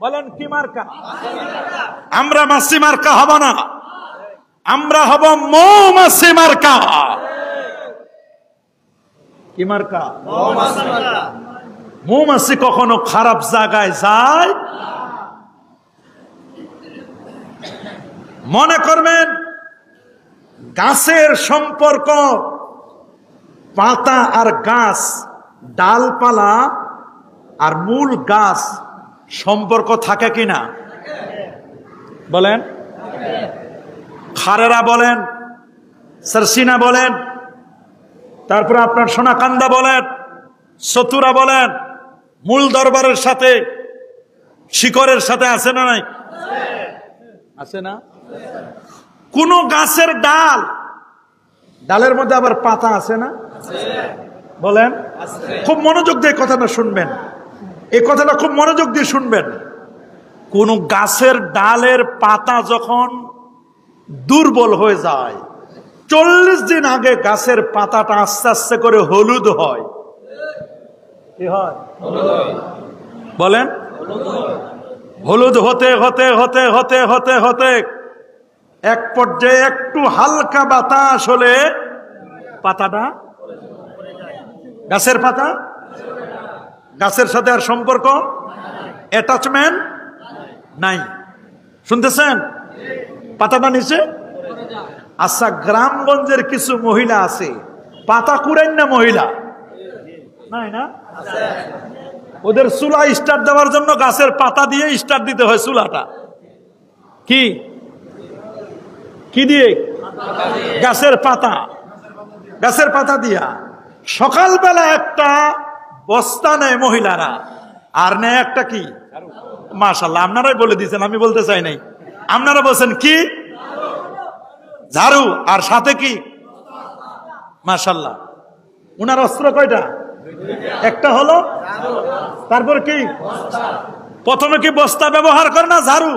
বলেন কি মার্কা? আমরা মাছি মার্কা হব না, আমরা হব মৌমাছি মার্কা। কি মার্কা? মৌমাছি কখনো খারাপ জায়গায় যায়? মনে করবেন গাছের সম্পর্ক, পাতা আর গাছ, ডালপালা আর মূল গাছ সম্পর্ক থাকে কিনা? বলেন। খারেরা বলেন, সারসিনা বলেন, তারপরে আপনার সোনাকান্দা বলেন, চতুরা বলেন, মূল দরবারের সাথে শিকড়ের সাথে আছে না নাই? আছে না? কোন গাছের ডাল ডালের মধ্যে আবার পাতা আছে না? বলেন। খুব মনোযোগ দিয়ে কথাটা শুনবেন, এই কথাটা খুব মনোযোগ দিয়ে শুনবেন। কোন গাছের ডালের পাতা যখন দুর্বল হয়ে যায়, 40 দিন আগে গাছের পাতাটা আস্তে আস্তে করে হলুদ হয়। কি হয়? বলেন। হলুদ হতে হতে হতে হতে হতে হতে এক পর্যায়ে একটু হালকা বাতাস হলে পাতাটা, গাছের পাতা, গাছের সাথে আর সম্পর্ক, অ্যাটাচমেন্ট নাই। শুনতেছেন? পাতাটা নিচে। আচ্ছা, গ্রামগঞ্জের কিছু মহিলা আছে, পাতা কুড়েন না মহিলা নাই না? ওদের চুলা স্টার্ট দেওয়ার জন্য গাছের পাতা দিয়ে স্টার্ট দিতে হয় চুলাটা। কি কি দিয়ে? গাছের পাতা। গাছের পাতা দিয়া সকালবেলা একটা বস্তা নেয় মহিলারা, আর নেয় একটা কি, মাশাআল্লাহ আপনারাই বলে দিয়েছেন, আমি বলতে চাই নাই। আপনারা বলছেন কি? ঝাড়ু। আর সাথে কি? মাশাআল্লাহ। উনার অস্ত্র কয়টা? একটা হলো, তারপর কি? প্রথমে কি বস্তা ব্যবহার করে না ঝাড়ু?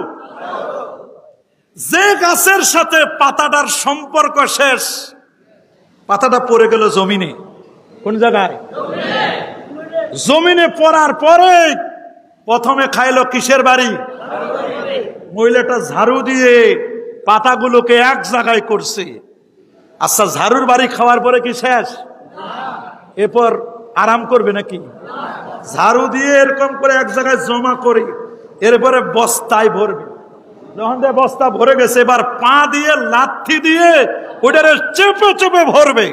যে গাছের সাথে পাতাটার সম্পর্ক শেষ, পাতাটা পড়ে গেল জমিনে। কোন জায়গায়? জমিনে পড়ার পরে প্রথমে খাইলো কিসের বাড়ি? মহিলাটা ঝাড়ু দিয়ে পাতাগুলোকে এক জায়গায় করছে। আচ্ছা, ঝাড়ুর বাড়ি খাওয়ার পরে কি শেষ? এরপর আরাম করবে নাকি? ঝাড়ু দিয়ে এরকম করে এক জায়গায় জমা করে এরপরে বস্তায় ভরবে। যখন বস্তা ভরে গেছে, এবার পা দিয়ে লাথি দিয়ে ওটারে চেপে চেপে ভরবে।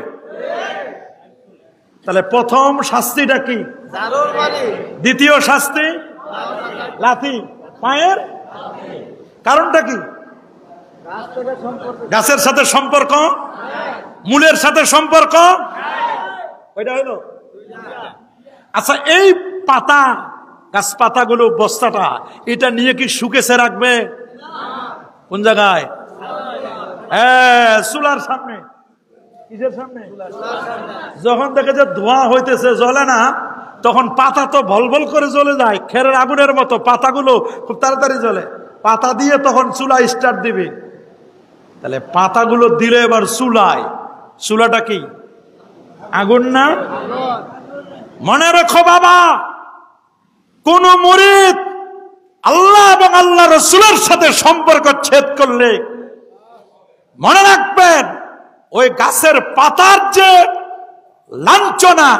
তাহলে প্রথম শাস্তিটা কি? দ্বিতীয় শাস্তি লাথি পায়ের। কারণটা কি? গাছের সাথে সম্পর্ক, মূলের সাথে সম্পর্ক, ওইটা হইল। আচ্ছা, এই পাতা, গাছ পাতাগুলো, বস্তাটা, এটা নিয়ে কি শুকেছে রাখবে? কোন জায়গায়? হ্যাঁ, চুলার সামনে। কিসের সামনে? যখন দেখে যে ধোঁয়া হইতেছে, জ্বলে না, তখন পাতা তো ভলভল করে জ্বলে যায়, খেরের আগুনের মতো। পাতাগুলো খুব তাড়াতাড়ি জ্বলে, পাতা দিয়ে তখন চুলা স্টার্ট দিবে। তাহলে পাতাগুলো দিলে এবার চুলায়। চুলাটা কি? আগুন না? মনে রেখো বাবা, কোন মুরিদ আল্লাহ এবং আল্লাহ রাসূলের সাথে সম্পর্ক ছেদ করলে মনে রাখবেন, ওই গাছের পাতার যে লাঞ্ছনা,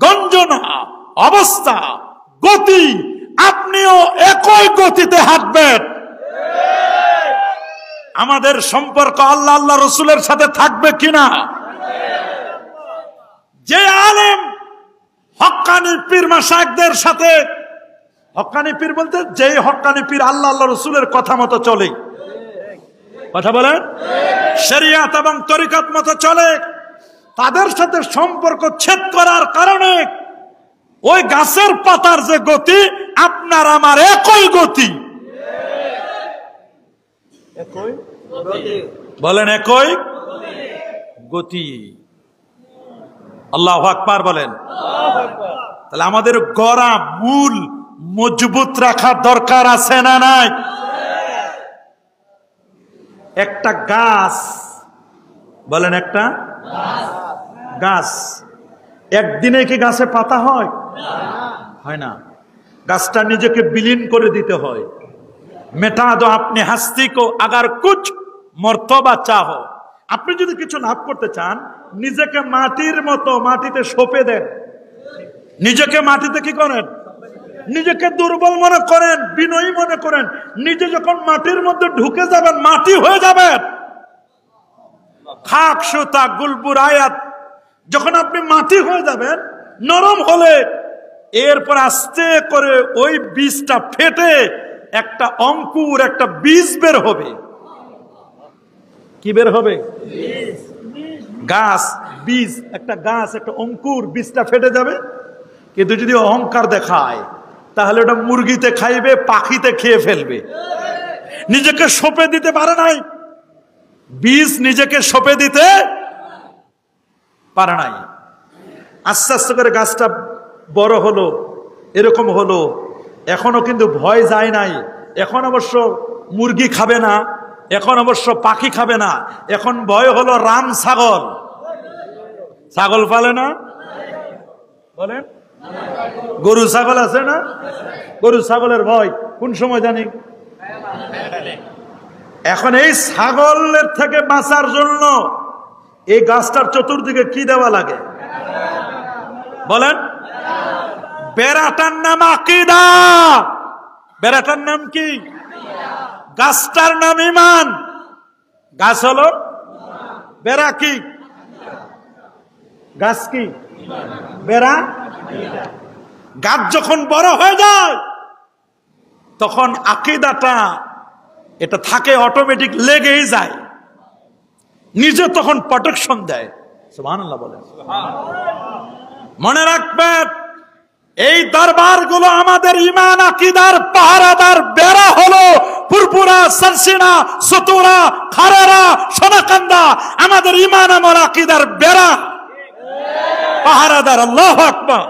গঞ্জনা, অবস্থা, গতি, আপনিও একই গতিতে হাঁটবেন। আমাদের সম্পর্ক আল্লাহ আল্লাহ রাসূলের সাথে থাকবে কিনা? যে আলেম হক্কানি পীর মাশায়েখদের সাথে, হক্কানি পীর বলতে যেই হক্কানি পীর আল্লাহ আল্লাহ রাসূলের কথা মতো চলে, কথা বলেন, শরিয়ত এবং তরিকত মতো চলে, তাদের সাথে সম্পর্ক ছেদ করার কারণে ওই গাছের পাতার যে গতি, আপনার আমার একই গতি। বলেন একই গতি। আল্লাহু আকবার বলেন। তাহলে আমাদের গড়া মূল মজবুত রাখার দরকার আছে না নাই? একটা গাছ, বলেন একটা গাছ একদিনে কি গাছে পাতা হয়? হয় না। গাছটা নিজেকে বিলীন করে দিতে হয়। মেটা দো আপনি হস্তি কো আগার কুছ মর্তবা চাহো। আপনি যদি কিছু লাভ করতে চান, নিজেকে মাটির মতো মাটিতে সঁপে দেন। নিজেকে মাটিতে কি করেন? নিজেকে দুর্বল মনে করেন, বিনয়ী মনে করেন। নিজে যখন মাটির মধ্যে ঢুকে যাবেন, মাটি হয়ে যাবেন। খাক সুতা গুলবুর আয়াত, যখন আপনি মাটি হয়ে যাবেন, নরম হলে এরপর আস্তে করে ওই বীজটা ফেটে একটা অঙ্কুর, একটা বীজ বের হবে। কি বের হবে? গাছ, বীজ, একটা গাছ, একটা অঙ্কুর, বীজটা ফেটে যাবে। কিন্তু যদি অহংকার দেখায়, তাহলে ওটা মুরগিতে খাইবে, পাখিতে খেয়ে ফেলবে। নিজেকে সঁপে দিতে পারে নাই, বীজ নিজেকে সঁপে দিতে পারে নাই। আস্তে আস্তে করে গাছটা বড় হলো, এরকম হলো। এখনো কিন্তু ভয় যায় নাই। এখন অবশ্য মুরগি খাবে না, এখন অবশ্য পাখি খাবে না, এখন ভয় হলো রাম ছাগল। ছাগল পালে না বলেন? গরু ছাগল আছে না? গরু ছাগলের ভয় কোন সময় জানি। এখন এই ছাগলের থেকে বাঁচার জন্য এই গাছটার চতুর্দিকে কি দেওয়া লাগে বলেন? বেড়াটার নাম আকীদা। বেড়াটার নাম কি? গাছটার নাম ঈমান। গাছ হলো বেড়া। কি গাছ? কি বেড়া? গাছ যখন বড় হয়ে যায় তখন আকীদাটা এটা থাকে অটোমেটিক, লেগেই যায়, নিজে তখন প্রোটেকশন দেয়। সুবহানাল্লাহ বলেন। মনে রাখবেন, এই দরবারগুলো আমাদের ঈমান আকীদার পাহারাদার বেড়া হলো ফুরফুরা, সরসিনা, সতুরা, খারারা, সোনাকান্দা আমাদের ঈমান আমল আকীদার বেড়া, পাহারাদার। আল্লাহু আকবার।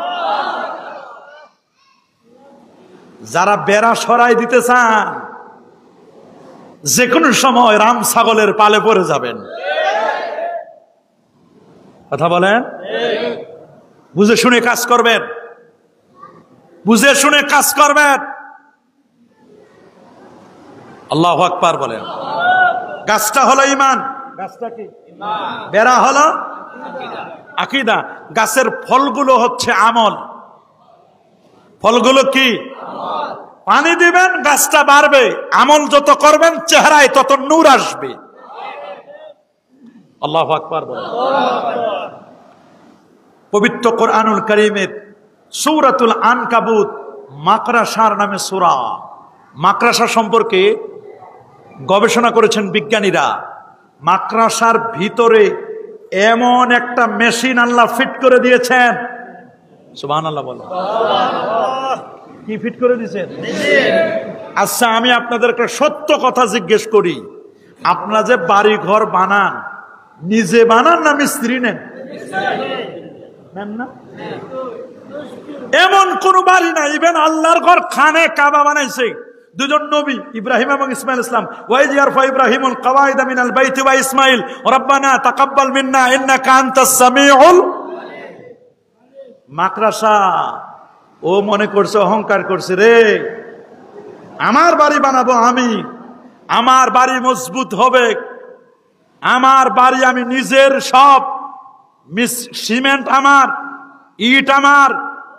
যারা বেড়া সরাই দিতে চান যে কোনো সময় রাম ছাগলের পালে পড়ে যাবেন। কথা বলেন? বুঝে শুনে কাজ করবেন, বুঝে শুনে কাজ করবেন। আল্লাহু আকবার বলেন। গাছটা হলো ঈমান। গাছটা কি? বেড়া হলো আকীদা। গাছের ফলগুলো হচ্ছে আমল। ফলগুলো কি? পানি দিবেন, গাছটা বাড়বে। আমল যত করবেন চেহারায় তত নূর আসবে। আল্লাহু আকবার বলেন। পবিত্র কোরআনুল কারীমের সূরাতুল আনকাবুত মাকড়াসার নামে সূরা। মাকড়াসা সম্পর্কে গবেষণা করেছেন বিজ্ঞানীরা। মাকড়াসার ভিতরে এমন একটা মেশিন আল্লাহ ফিট করে দিয়েছেন। সুবহানাল্লাহ বলেন। কি ফিট করে দিয়েছেন? আচ্ছা, আমি আপনাদের একটা সত্য কথা জিজ্ঞেস করি। আপনারা যে বাড়ি ঘর বানান, নিজে বানান না মিস্ত্রি নেন? নেন না? এমন কোন বাড়ি নাই, ইভেন আল্লাহর ঘর খানে কাবা বানাইছে দুজন নবী, ইব্রাহিম এবং ইসমাইল ইসলাম। ওয়াইদ ইয়ারফা ইব্রাহিমুল কওয়াইদা মিনাল বাইতি ওয়া ইসমাইল রব্বানা তাকাব্বাল মিন্না ইন্নাকা আনতাস সামিউল। মাকড়াসা ও মনে করছে, অহংকার করছে, রে আমার বাড়ি বানাবো আমি, আমার বাড়ি মজবুত হবে, আমার বাড়ি আমি নিজের, সব সিমেন্ট আমার, ইট আমার,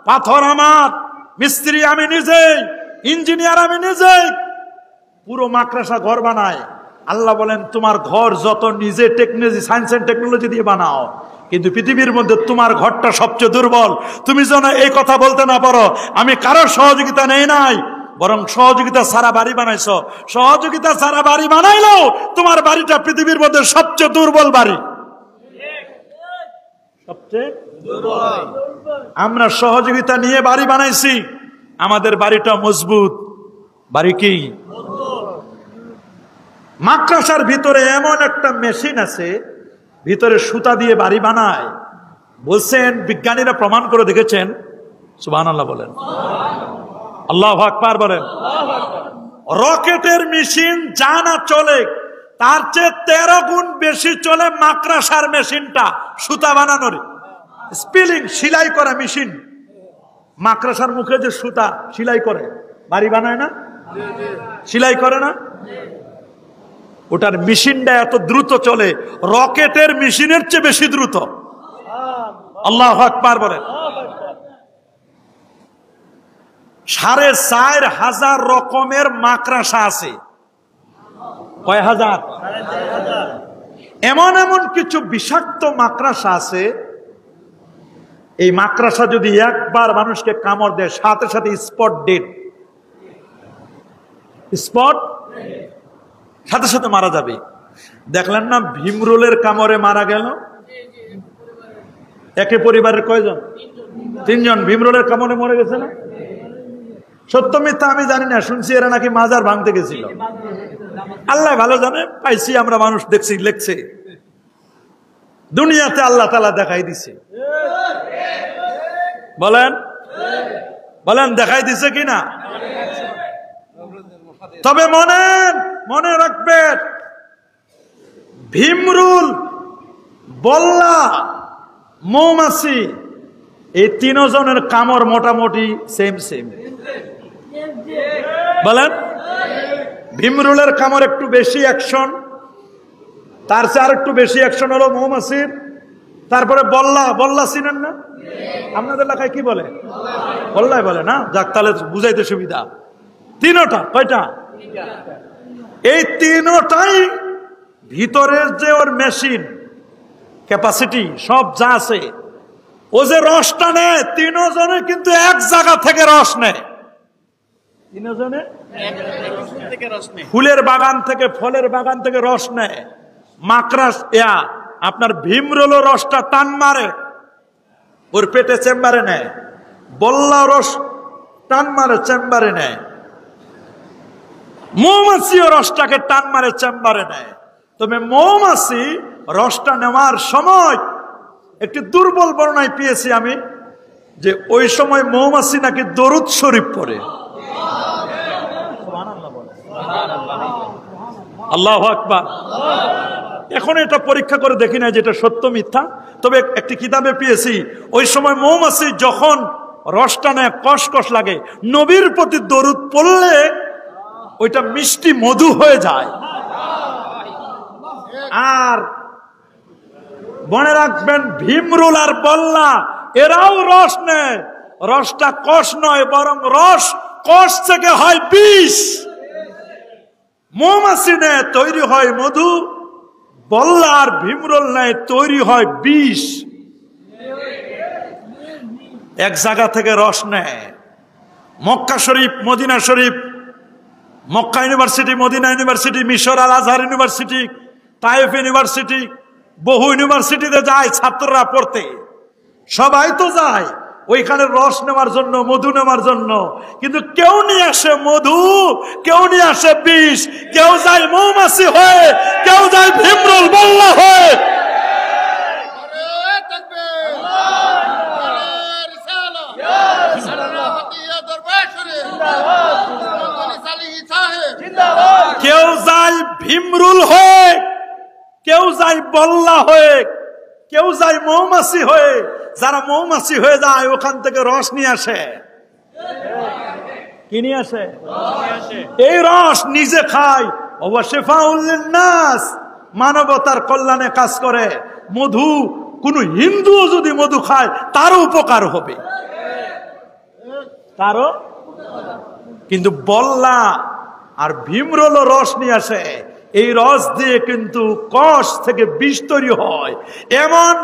পাথর আমার, মিস্ত্রি আমি নিজেই, ইঞ্জিনিয়ার আমি নিজেই, পুরো মাকড়াসা ঘর বানায়। আল্লাহ বলেন, তোমার ঘর যত নিজে টেকনোলজি, সায়েন্স এন্ড টেকনোলজি দিয়ে বানাও, কিন্তু পৃথিবীর মধ্যে তোমার ঘরটা সবচেয়ে দুর্বল। তুমি যেন এই কথা বলতে না পারো আমি কারোর সহযোগিতা নেই নাই, বরং সহযোগিতা ছাড়া বাড়ি বানাইছো। সহযোগিতা ছাড়া বাড়ি বানাইলো তোমার বাড়িটা পৃথিবীর মধ্যে সবচেয়ে দুর্বল বাড়ি, সবচেয়ে দুর্বল। আমরা সহযোগিতা নিয়ে বাড়ি বানাইছি, আমাদের বাড়িটা মজবুত। বাড়ি কি? মাকড়াসার ভিতরে এমন একটা মেশিন আছে, ভিতরে সুতা দিয়ে বাড়ি বানায়। বলছেন বিজ্ঞানীরা প্রমাণ করে দেখেছেন। সুবহানাল্লাহ বলেন। আল্লাহু আকবার বলেন। রকেটের মেশিন যা না চলে তার চেয়ে 13 গুণ বেশি চলে মাকড়াসার মেশিনটা, সুতা বানানোর, স্পিলিং, সেলাই করা মেশিন। মাকড়াসার মুখে যে সুতা সেলাই করে, বাড়ি বানায় না, সেলাই করে না, ওটার মেশিনটা এত দ্রুত চলে, রকেটের মেশিনের চেয়ে বেশি দ্রুত। আল্লাহু আকবার বলেন। 4,500 রকমের মাকড়াসা আছে। কয় হাজার? এমন এমন কিছু বিষাক্ত মাকড়াসা আছে, এই মাকড়াসা যদি একবার মানুষকে কামড় দেয় সাথে সাথে স্পট ডেড, স্পট সাথে সাথে মারা যাবে। দেখলেন না ভীমরুলের কামড়ে মারা গেল একে পরিবারের কয়জন? 3 জন ভীমরুলের কামড়ে মরে গেছে না? সত্য মিথ্যা আমি জানি না, শুনছি এরা নাকি মাজার ভাঙতে গেছিল। আল্লাহ ভালো জানে, পাইছি আমরা, মানুষ দেখছি, লেখছে। দুনিয়াতে আল্লাহ তাআলা দেখাই দিছে। বলেন বলেন দেখাই দিছে কিনা? তবে মনে রাখবেন, ভিমরুল, বল্লা, মৌমাছি এই তিনজনের কামড় মোটামুটি সেম। বলেন, ভিমরুলের কামড় একটু বেশি অ্যাকশন, তার চেয়ে আর একটু বেশি অ্যাকশন হলো মৌমাছির। তারপরে বল্লা চিনেন না? আপনাদের এলাকায় কি বলে? বল্লাই বলে না? যাক, তাহলে বুঝাইতে সুবিধা। তিনটা কয়টা? এই তিনটাই ভিতরের যে ওর মেশিন ক্যাপাসিটি সব যা আছে, ও যে রসটা নেয়, তিনজনে কিন্তু এক জায়গা থেকে রস নেয়। তিনজনে ফুলের বাগান থেকে, ফলের বাগান থেকে রস নেয়। মাকড়াস আপনার ভিমরুল রসটা টান মারে, ওর পেটে চেম্বারে নেয়। বল্লা রস টান মারে, চেম্বারে নেয়। মৌমাছিও রসটাকে টান মারে, চেম্বারে নেয়। তবে মৌমাছি রসটা নেওয়ার সময় একটি দুর্বল বর্ণনায় পেয়েছি আমি, যে ওই সময় মৌমাছি নাকি দরুদ শরীফ পড়ে। আল্লাহু আকবার। এখন এটা পরীক্ষা করে দেখি না যেটা সত্য মিথ্যা, তবে একটি কিতাবে পেয়েছি ওই সময় মৌমাছি যখন রসটা নেয় কষ লাগে, নবীর প্রতি দরুদ পড়লে ওইটা মিষ্টি মধু হয়ে যায়। আর মনে রাখবেন, ভিমরুল আর বল্লা এরাও রস নেয়। রসটা কষ নয়, বরং রস কষ থেকে হয় বিষ। মৌমাছি নেয়, তৈরি হয় মধু। বল্লা আর ভিমরুল নেয়, তৈরি হয় বিষ। এক জায়গা থেকে রস নেয়। মক্কা শরীফ, মদিনা শরীফ, মক্কা ইউনিভার্সিটি, মদিনা ইউনিভার্সিটি, মিশর আল আজহার ইউনিভার্সিটি, তাইফ ইউনিভার্সিটি, বহু ইউনিভার্সিটিতে যায় ছাত্ররা পড়তে। সবাই তো যায় ওইখানে রস নেওয়ার জন্য, মধু নেওয়ার জন্য। কিন্তু কেউ নিয়ে আসে মধু, কেউ নিয়ে আসে বিষ। কেউ যায় মৌমাছি হয়ে, কেউ যায় ভিমরুল বল্লা হয়ে। কেউ যায় ভিমরুল হয়ে, কেউ যায় বল্লা হয়ে, কেউ যায় মৌমাছি হয়ে। যারা মৌমাছি হয়ে যায় ওখান থেকে রস নিয়ে আসে। কি নিয়ে আসে? এই রস নিজে খায়। ওয়াশিফাউল লিন্নাস, মানবতার কল্যাণে কাজ করে। মধু কোন হিন্দুও যদি মধু খায় তারও উপকার হবে, তারও। কিন্তু বল্লা আর ভিমরুল রস নিয়ে আসে। এই রস দিয়ে কিন্তু কষ থেকে বিষ তৈরি হয়। এমন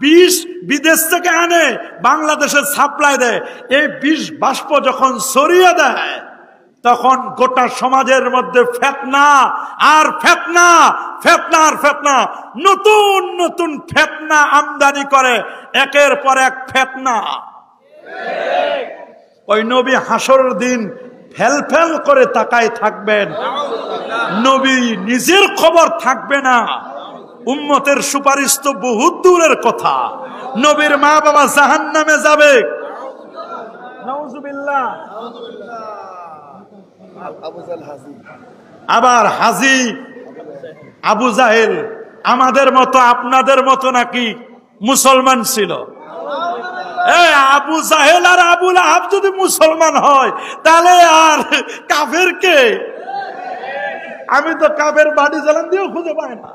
বিষ বিদেশ থেকে আনে, বাংলাদেশে সাপ্লাই দেয়। এই বিষ বাষ্প যখন ছড়িয়ে দেয়, তখন গোটা সমাজের মধ্যে ফেতনা আর ফেতনা, ফেতনা আর ফেতনা, নতুন নতুন ফেতনা আমদানি করে, একের পর এক ফেতনা। ওই নবী হাসরের দিন ফেল ফেল করে তাকায় থাকবেন। নবী নিজের খবর থাকবে না, উম্মতের সুপারিশ তো বহুত দূরের কথা। নবীর মা বাবা জাহান্নামে যাবে। নাউজুবিল্লাহ। আবার হাজি আবু জাহেল আমাদের মতো আপনাদের মতো নাকি মুসলমান ছিল? আবু জাহেল আর আবু লাহাব যদি মুসলমান হয়, তাহলে আর কাফের কে? আমি তো কাফের বাড়ি জ্বালান দিয়েও খুঁজে পাই না।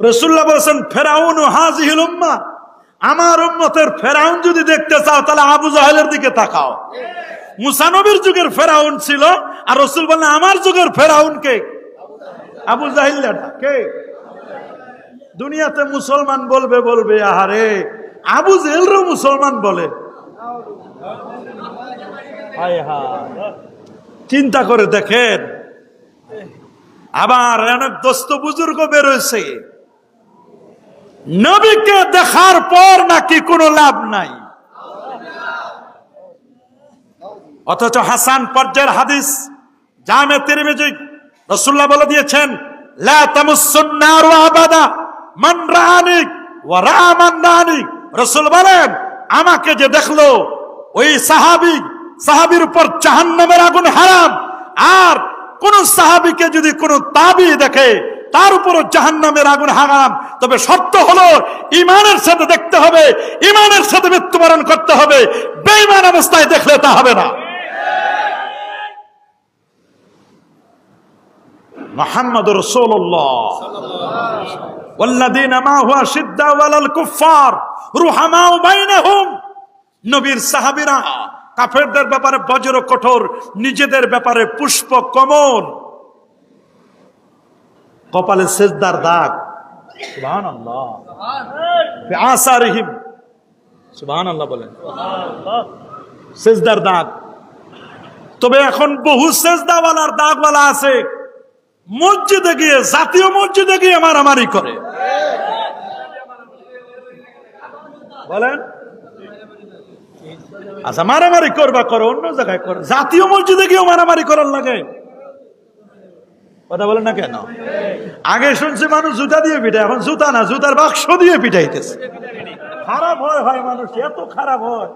রাসূলুল্লাহ বলেছেন, ফেরাউন হাযিহিল উম্মাহ, আমার উম্মতের ফেরাউন যদি দেখতে চাও তাহলে আবু জাহেলের দিকে তাকাও। মুসা নবীর যুগের ফেরাউন ছিল, আর রাসূল বলেন আমার যুগের ফেরাউন কে? আবু জাহেল কে? দুনিয়াতে মুসলমান বলবে আহারে আবু জেহেলও মুসলমান বলে। চিন্তা করে দেখেন। আবার অনেক দোস্ত বুজুর্গ বেরোয়েছে, নবীকে দেখার পর নাকি কোনো লাভ নাই। অথচ হাসান পর্যায়ের হাদিস জামে তিরমিজি, রাসূলুল্লাহ বলে দিয়েছেন, লা তামুসসুন নার আবাদা, মান রাআনি ওয়া রাআ মান রাআনি। রাসূল বলেন, আমাকে যে দেখলো ওই সাহাবীর উপর জাহান্নামের আগুন হারাম, আর কোন সাহাবীকে যদি কোন তাবী দেখে তার উপর জাহান্নামের আগুন হারাম। তবে শর্ত হলো ঈমানের সাথে দেখতে হবে, ঈমানের সাথে মৃত্যুবরণ করতে হবে। বেঈমান অবস্থায় দেখলে তা হবে না। মুহাম্মাদুর রাসূলুল্লাহ ওয়াল্লাযীনা মা'হু আশিদ্দাউ আলাল কুফফার রুহামাউ বাইনাহুম। নবীর সাহাবীরা কাফেরদের ব্যাপারে বজ্র কঠোর, নিজেদের ব্যাপারে পুষ্প কমল। কপালে সেজদার দাগ, সুবহানাল্লাহ, ফি আসারিহিম, সুবহানাল্লাহ বলেন, সেজদার দাগ। তবে এখন বহু সেজদাওয়ালার দাগওয়ালা আছে, মসজিদে গিয়ে, জাতীয় মসজিদে গিয়ে মারামারি করে। বলেন, আচ্ছা মারামারি করবা করো, অন্য জায়গায় করো, জাতীয় মসজিদে গিয়েও মারামারি করার লাগে? কথা বলেন না কেন? আগে শুনছি মানুষ জুতা দিয়ে পিটায়, এখন জুতা না, জুতার বাক্স দিয়ে পিটাইতেছে। খারাপ হয় মানুষ, এত খারাপ হয়।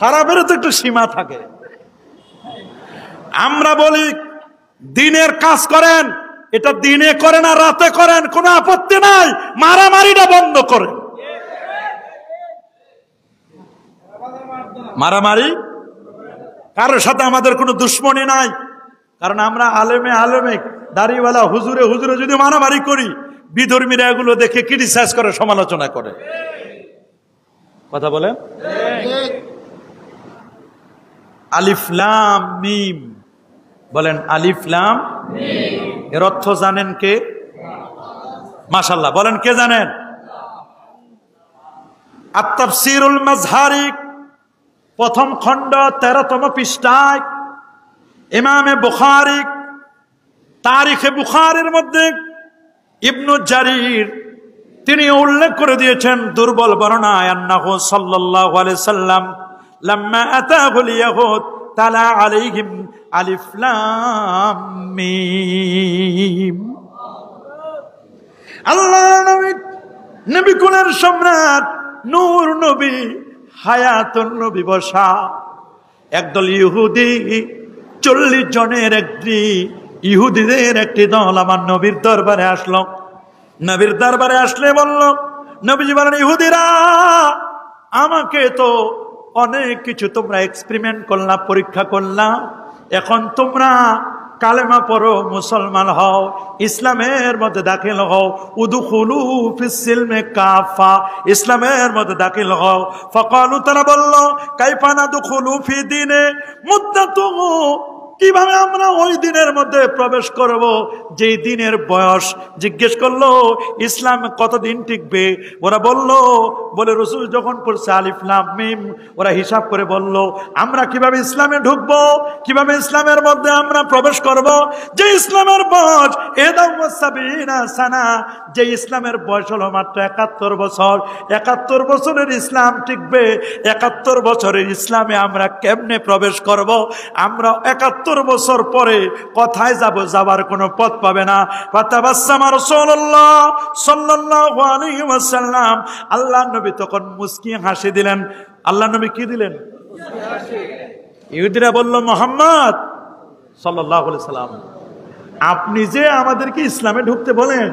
খারাপের তো একটু সীমা থাকে। আমরা বলি দিনের কাজ করেন, এটা দিনে করেন আর রাতে করেন, কোনো আপত্তি নাই, মারামারিটা বন্ধ করেন। মারামারি কারোর সাথে আমাদের কোনো দুশ্মনী নাই, কারণ আমরা আলেমে দাড়িওয়ালা হুজুরে যদি মারামারি করি, বিধর্মীরা এগুলো দেখে ক্রিটিসাইজ করে, সমালোচনা করে। কথা বলেন। আলিফ লাম মিম, বলেন আলিফ লাম মিম, এর অর্থ জানেন কে? মাশাআল্লাহ, বলেন কে জানেন? আত-তাফসীরুল মাযহারি প্রথম খণ্ড 13তম পৃষ্ঠায় ইমামে বুখারী তারিখে বুখারীর মধ্যে ইবনু জারির তিনি উল্লেখ করে দিয়েছেন দুর্বল বর্ণনায়, আন্নাহু সাল্লাল্লাহু আলাইহি সাল্লাম লাম্মা আতাহুল ইয়াহুদ তালা আলাইহিম আলিফ লাম মিম। আল্লাহ নবী কুলের সম্রাট নূর নবী হায়াতুন নবী বসা একদল ইহুদি, 40 জনের একটি ইহুদিদের একটি দল আমার নবীর দরবারে আসলো। নবীর দরবারে আসলে বলল, নবীজি বলেন, ইহুদিরা, আমাকে তো অনেক কিছু তোমরা এক্সপেরিমেন্ট করলা, পরীক্ষা করলা, এখন তোমরা কালেমা পড়ো, মুসলমান হও, ইসলামের মধ্যে দাখিল হও। উদখুলু ফিস সিলমে কাফা, ইসলামের মধ্যে দাখিল হও। ফাকালু, তারা বলল, কাইফা নাদখুলু ফি দীনে মুদ্দাতুহু, কিভাবে আমরা ওই দিনের মধ্যে প্রবেশ করব যেই দিনের বয়স? জিজ্ঞেস করলো, ইসলাম কতদিন টিকবে? ওরা বলে রাসূল যখন পড়ছে আলিফ লাম মিম, ওরা হিসাব করে বলল, আমরা কিভাবে ইসলামে ঢুকবো, কিভাবে ইসলামের মধ্যে আমরা প্রবেশ করব? যে ইসলামের বয়স 71 সানা, যে ইসলামের বয়স হলো মাত্র 71 বছর, 71 বছরের ইসলাম টিকবে, 71 বছরের ইসলামে আমরা কেমনে প্রবেশ করব? আমরা 71 বছর পরে কোথায় যাব? যাবার কোনো পথ পাবে না। ফাতাবাসসামা রাসূলুল্লাহ সাল্লাল্লাহু আলাইহি ওয়াসাল্লাম, আল্লাহর নবী তখন মুস্কি হাসি দিলেন। আল্লাহর নবী কি দিলেন? ইহুদিরা বলল, মুহাম্মদ সাল্লাল্লাহু আলাইহি সাল্লাম, আপনি যে আমাদেরকে ইসলামে ঢুকতে বলেন,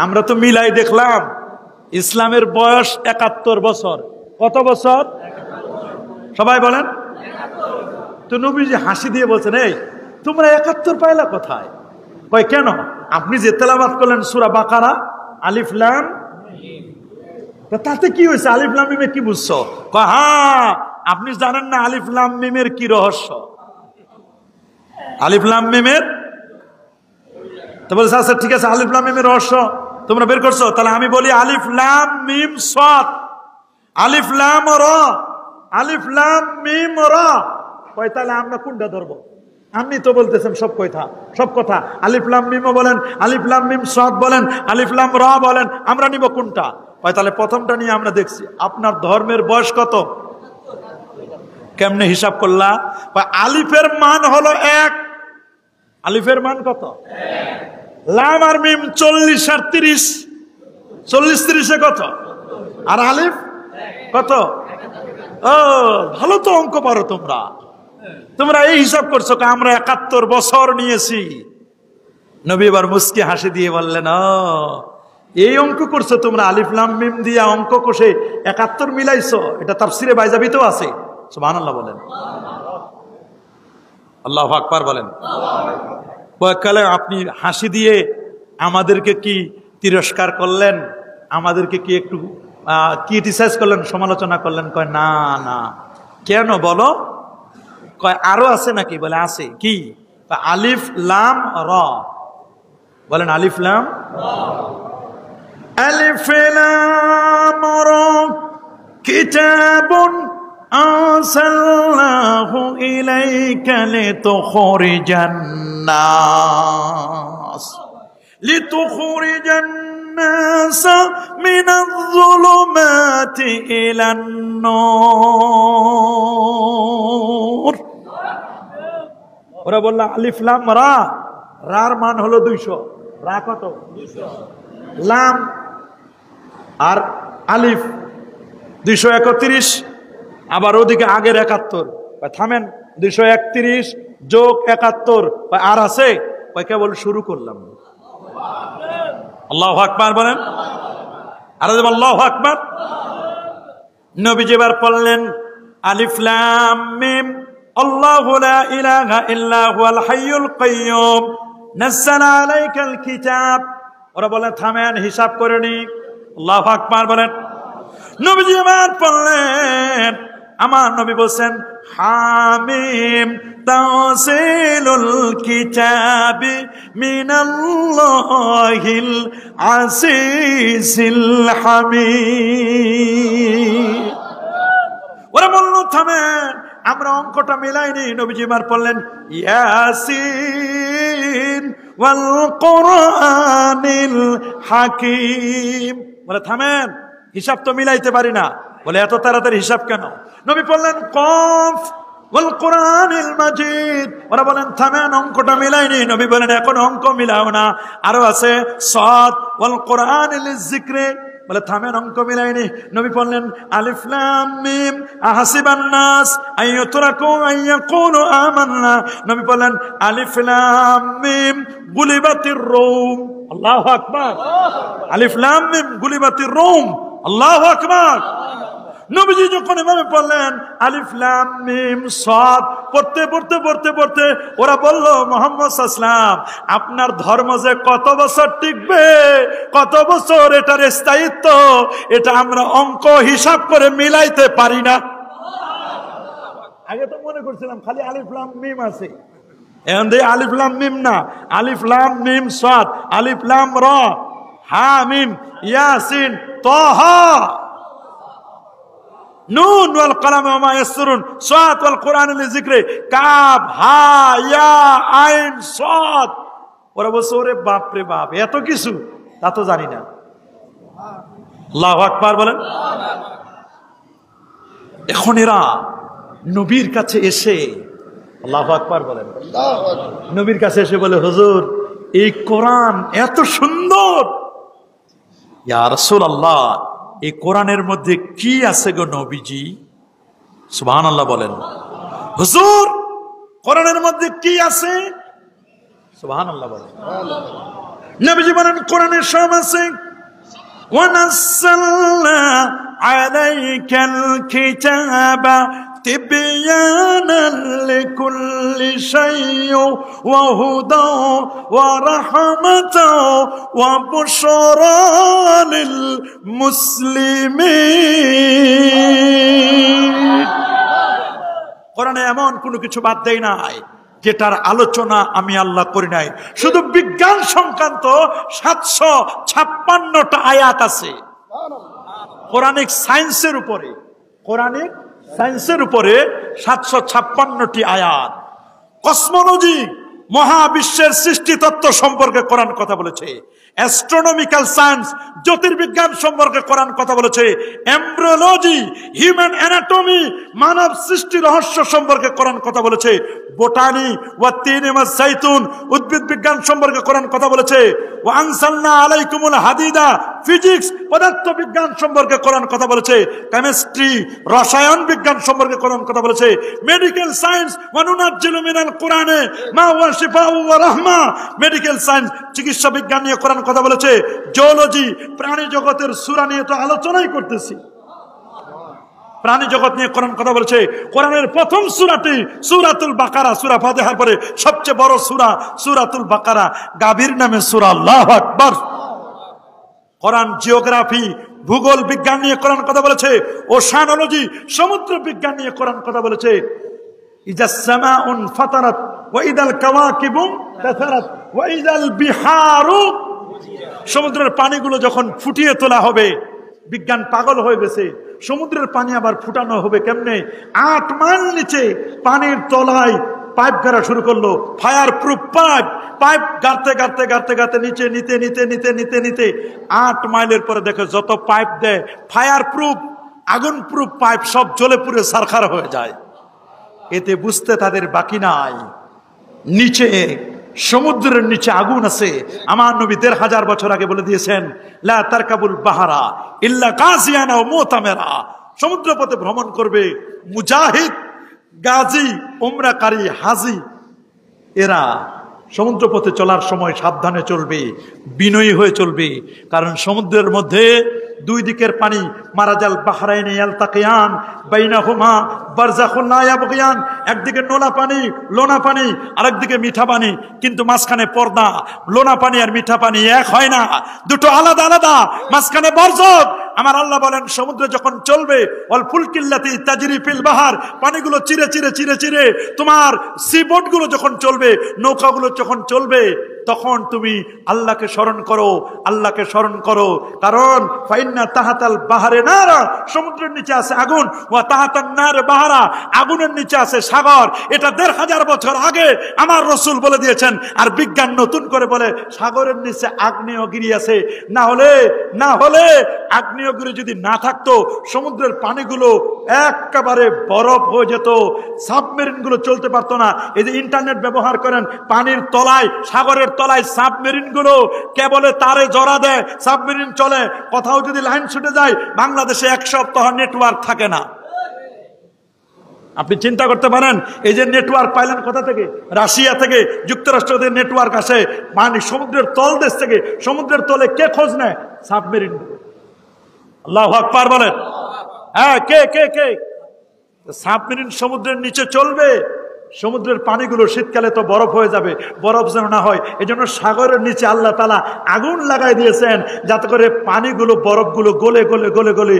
আমরা তো মিলাই দেখলাম ইসলামের বয়স 71 বছর। কত বছর? সবাই বলেন। তো নবীজি হাসি দিয়ে বলছেন, এই তোমরা 71 পাইলা কোথায়? কয় কেন? আপনি যে তেলাওয়াত করলেন সূরা বাকারা আলিফ লাম মিম, তাতে কি হয়েছে? আলিফ লাম মিমে কি বুঝছো? কয় হ্যাঁ, আপনি জানেন না আলিফ লাম মিমের কি রহস্য? আলিফ লাম মিমের তো বলছে, আচ্ছা ঠিক আছে, আলিফ লাম মিমের রহস্য তোমরা বের করছো, তাহলে আমি বলি আলিফ লাম মিম সাদ, আলিফ লাম রা, আলিফ লাম মিম রা। কয় তাহলে আমরা কোনটা ধরবো? আপনি তো বলতেছেন সব কথা, আলিফ লাম মিমও বলেন, আলিফ লাম মিম সাদ বলেন, আলিফ লাম রা বলেন, আমরা নিব কোনটা? কয় তাহলে প্রথমটা নিয়ে আমরা দেখছি। আপনার ধর্মের বয়স কত? কেমনে হিসাব করলা? আলিফের মান হলো 1। আলিফের মান কত? লাম আর মিম 40 আর 30, 40-30 কত? আর আলিফ কত? ও ভালো তো অঙ্ক পারো তোমরা। তোমরা এই হিসাব করছো আমরা 71 বছর নিয়েছি। নবী এবার মুস্কি হাসি দিয়ে বললেন, এই অঙ্ক করছো তোমরা, আলিফ লাম মিম দিয়া অঙ্ক কষে 71 মিলাইছো। এটা তাফসিরে বাইজাবিতেও আছে। সুবহানাল্লাহ বলেন, আল্লাহু আকবার বলেন। বয়কালে আপনি হাসি দিয়ে আমাদেরকে কি তিরস্কার করলেন? আমাদেরকে কি একটু ক্রিটিসাইজ করলেন, সমালোচনা করলেন? কয় না না। কেন বলো? কয় আরো আছে নাকি? বলে আছে। কি? আলিফ লাম র। বলেন আলিফ লাম আলিফ লাম র কিতাবুন আরসালনাহু ইলাইকা লিতুখরিজান নাস মিনাজ যুলুমাতি ইলান নূর। ওরা বলল আলিফ লাম রা, রার মান হলো 200। রা কত? 200। লাম আর আলিফ 231, আবার ওদিকে আগের 71। থামেন, 231 যোগ 71 আর আছে? কেবল শুরু করলাম। আল্লাহু আকবার বলেন, আর আল্লাহু আকবার। নবীজি এবার পড়লেন আলিফ লাম মিম আল্লাহু লা ইলাহা ইল্লা হুয়াল হাইয়ুল কাইয়্যুম নাযালা আলাইকাল কিতাব। ওরা বলেন থামেন, হিসাব করে নি। আল্লাহু আকবার বলেন। নবীজি এবার পড়লেন, আমার নবী বলছেন হামিম তানসিলুল কিতাবি মিনাল্লাহিল আসিসিল হামিদ। ওরা বলল থামেন, আমরা অঙ্কটা মিলাইনি। নবীজি এবার পড়লেন ইয়াসিন ওয়াল কুরআনিল হাকিম। বলে থামেন, হিসাব তো মিলাইতে পারি না। বলে এত তাড়াতাড়ি হিসাব কেন? নবী বললেন কফ ওয়াল কুরআনিল মাজিদ। ওরা বলেন থামেন, অঙ্কটা মিলাইনি। নবী বলেন এখন অঙ্ক মিলাও না, আরো আছে সাদ ওয়াল কুরআনিল যিকরি। বলে থামেন, অঙ্ক মিলাইনি। নবী বললেন আলিফ লাম মিম আহাসিবান নাস আইয়ুতরাকু আইয়াকুলু আমান্না। নবী বললেন আলিফ লাম মিম গুলিবাতির রূম। আল্লাহু আকবার। আলিফ লাম মিম গুলিবাতির রূম। আল্লাহু আকবার। নবীজি যখন এভাবে পড়লেন আলিফ লাম মিম সাদ, পড়তে পড়তে পড়তে পড়তে ওরা বলল মুহাম্মদ সাল্লাল্লাহু আলাইহি ওয়াসাল্লাম আপনার ধর্ম যে কত বছর টিকবে, কত বছর এটার স্থায়িত্ব, এটা আমরা অঙ্ক হিসাব করে মিলাইতে পারি না। আগে তো মনে করছিলাম খালি আলিফ লাম মিম আছে, এখন দেখি আলিফ লাম মিম না, আলিফ লাম মিম সাদ, আলিফ লাম র হা মিম ইয়াসিন তাহা নুন ওয়াল কলম ওয়া মা ইয়াসরুন সাদ ওয়াল কুরআনিল যিকরি কাফ হা ইয়া আইন সাদ। ওরা বলছে ওরে বাপ রে বাপ, এত কিছু তা তো জানি না। আল্লাহু আকবার বলেন। এখন এরা নবীর কাছে এসে, আল্লাহু আকবার বলেন, নবীর কাছে এসে বলে হুজুর এই কোরআন এত সুন্দর, ইয়া রাসূলুল্লাহ এই কোরআনের মধ্যে কি আছে গো নবীজি? সুবহানাল্লাহ বলেন। হুজুর কোরআনের মধ্যে কি আছে? সুবহানাল্লাহ বলেন। নবীজি বলেন কোরআনে সব আছে। ওয়া নাযালনা আলাইকাল কিতাবা তিবয়ানান লিকুল্লি শাইইন ওয়া হুদা ওয়া রাহমাতাও ওয়া বুশরা লিল মুসলিমিন। কোরআনে এমন কোনো কিছু বাদ দেই নাই যেটার আলোচনা আমি আল্লাহ করি নাই। শুধু বিজ্ঞান সংক্রান্ত 756টা আয়াত আছে কোরআনিক সায়েন্সের উপরে। কোরআনিক সায়েন্সের উপরে 756টি আয়াত। কসমোলজি, মহাবিশ্বের সৃষ্টি তত্ত্ব সম্পর্কে কোরআন কথা বলেছে। অ্যাস্ট্রোনমিক্যাল সায়েন্স, জ্যোতির্বিজ্ঞান সম্পর্কে কোরআন কথা বলেছে। এমব্রিওলজি, হিউম্যান অ্যানাটমি, মানব সৃষ্টি রহস্য সম্পর্কে কোরআন কথা বলেছে। বোটানি ওয়া তিনি ওয়া জাইতুন, উদ্ভিদ বিজ্ঞান সম্পর্কে কোরআন কথা বলেছে। ওয়া আনসালনা আলাইকুমুল হাদিদা, ফিজিক্স পদার্থ বিজ্ঞান সম্পর্কে কোরআন কথা বলেছে। কেমিস্ট্রি রসায়ন বিজ্ঞান সম্পর্কে কোরআন কথা বলেছে। মেডিকেল সায়েন্স, ওয়া নুনাজ্জিলু মিনাল কোরআনে মা হুয়া শিফাউ ওয়া রাহমা, মেডিকেল সায়েন্স চিকিৎসা বিজ্ঞান নিয়ে কোরআন কথা বলেছে। জিওলজি প্রাণী জগতের সূরা নিয়ে তো আলোচনাই করতেছি, প্রাণী জগৎ নিয়ে কোরআন কথা বলেছে। কোরআনের প্রথম সূরাটি সূরাতুল বাকারা, সূরা ফাতিহার পরে সবচেয়ে বড় সূরা সূরাতুল বাকারা, গাভীর নামে সূরা। আল্লাহু আকবার। কোরআন জিওগ্রাফি ভূগোল বিজ্ঞান নিয়ে কোরআন কথা বলেছে। ওশানোলজি সমুদ্র বিজ্ঞান নিয়ে কোরআন কথা বলেছে। ইজাস সামাউন ফাতারাত ওয়া ইদাল কাওয়াকিবু তাসারাত ওয়া ইদাল বিহারু, সমুদ্রের পানিগুলো যখন ফুটিয়ে তোলা হবে, বিজ্ঞান পাগল হয়ে গেছে। সমুদ্রের পানি আবার ফুটানো হবে কেমনে? 8 মাইল নিচে পানির তলায় পাইপ গাড়া শুরু করলো, ফায়ার প্রুফ পাইপ। পাইপ গাড়তে গাড়তে গাড়তে গাড়তে নিচে নিতে নিতে নিতে নিতে নিতে 8 মাইলের পরে দেখে যত পাইপ দেয় ফায়ার প্রুফ, আগুন প্রুফ পাইপ সব জ্বলে পুড়ে সারখার হয়ে যায়। এতে বুঝতে তাদের বাকি নাই নিচে, সমুদ্রের নিচে আগুন আছে। আমার নবী 1500 বছর আগে বলে দিয়েছেন, লা তারকাবুল বাহারা ইল্লা গাজিয়ানা ওয়া মুতামেরা, সমুদ্র পথে ভ্রমণ করবে মুজাহিদ, গাজী, উমরাকারী, হাজি, এরা সমুদ্র পথে চলার সময় সাবধানে চলবে, বিনয়ী হয়ে চলবে। কারণ সমুদ্রের মধ্যে দুই দিকের পানি, মারাজাল বাহরাইনে ইয়ালতাকিয়ান বাইনাহুমা বারযাখুন লা ইয়াবগিয়ান, একদিকে নোনা পানি লোনা পানি, আরেকদিকে মিঠা পানি, কিন্তু মাঝখানে পর্দা। লোনা পানি আর মিঠা পানি এক হয় না, দুটো আলাদা আলাদা, মাঝখানে বরজখ। আমার আল্লাহ বলেন সমুদ্রে যখন চলবে, অল ফুলকিল্লাতি তাজরি ফিল বাহার, পানিগুলো চিরে চিরে চিরে চিরে তোমার সি বোট গুলো যখন চলবে, নৌকাগুলো যখন চলবে, তখন তুমি আল্লাহকে স্মরণ করো, আল্লাহকে স্মরণ করো। কারণ ফাইন্না তাহাতাল বাহারে নারা, সমুদ্রের নিচে আছে আগুন, ওয়া তাহাতান নার বাহারা, আগুনের নিচে আছে সাগর। এটা 1500 বছর আগে আমার রাসূল বলে দিয়েছেন। আর বিজ্ঞান নতুন করে বলে সাগরের নিচে আগ্নেয়গিরি আছে। না হলে আগ্নেয়গিরি যদি না থাকতো সমুদ্রের পানিগুলো একেবারে বরফ হয়ে যেত, সাবমেরিন গুলো চলতে পারতো না। এই যে ইন্টারনেট ব্যবহার করেন, পানির তলায়, সাগরের তলায় সাবমেরিন গুলো কেবলে তারে জড়া দেয়, সাবমেরিন চলে। কোথাও যদি লাইন ছুটে যায়, বাংলাদেশে 1 সপ্তাহ নেটওয়ার্ক থাকে না। আপনি চিন্তা করতে পারেন, এই যে নেটওয়ার্ক পাইলেন কোথা থেকে? রাশিয়া থেকে, যুক্তরাষ্ট্র থেকে নেটওয়ার্ক আসে, মানে সমুদ্রের তল দেশ থেকে। সমুদ্রের তলে কে খোঁজ নেয়? সাবমেরিন। আল্লাহু আকবার বলেন। হ্যাঁ, কে কে কে সাবমেরিন সমুদ্রের নিচে চলবে। সমুদ্রের পানিগুলো শীতকালে তো বরফ হয়ে যাবে, বরফ যেন না হয় এজন্য সাগরের নিচে আল্লাহ তাআলা আগুন লাগাই দিয়েছেন, যাতে করে পানিগুলো, বরফগুলো গলে গলে গলে গলে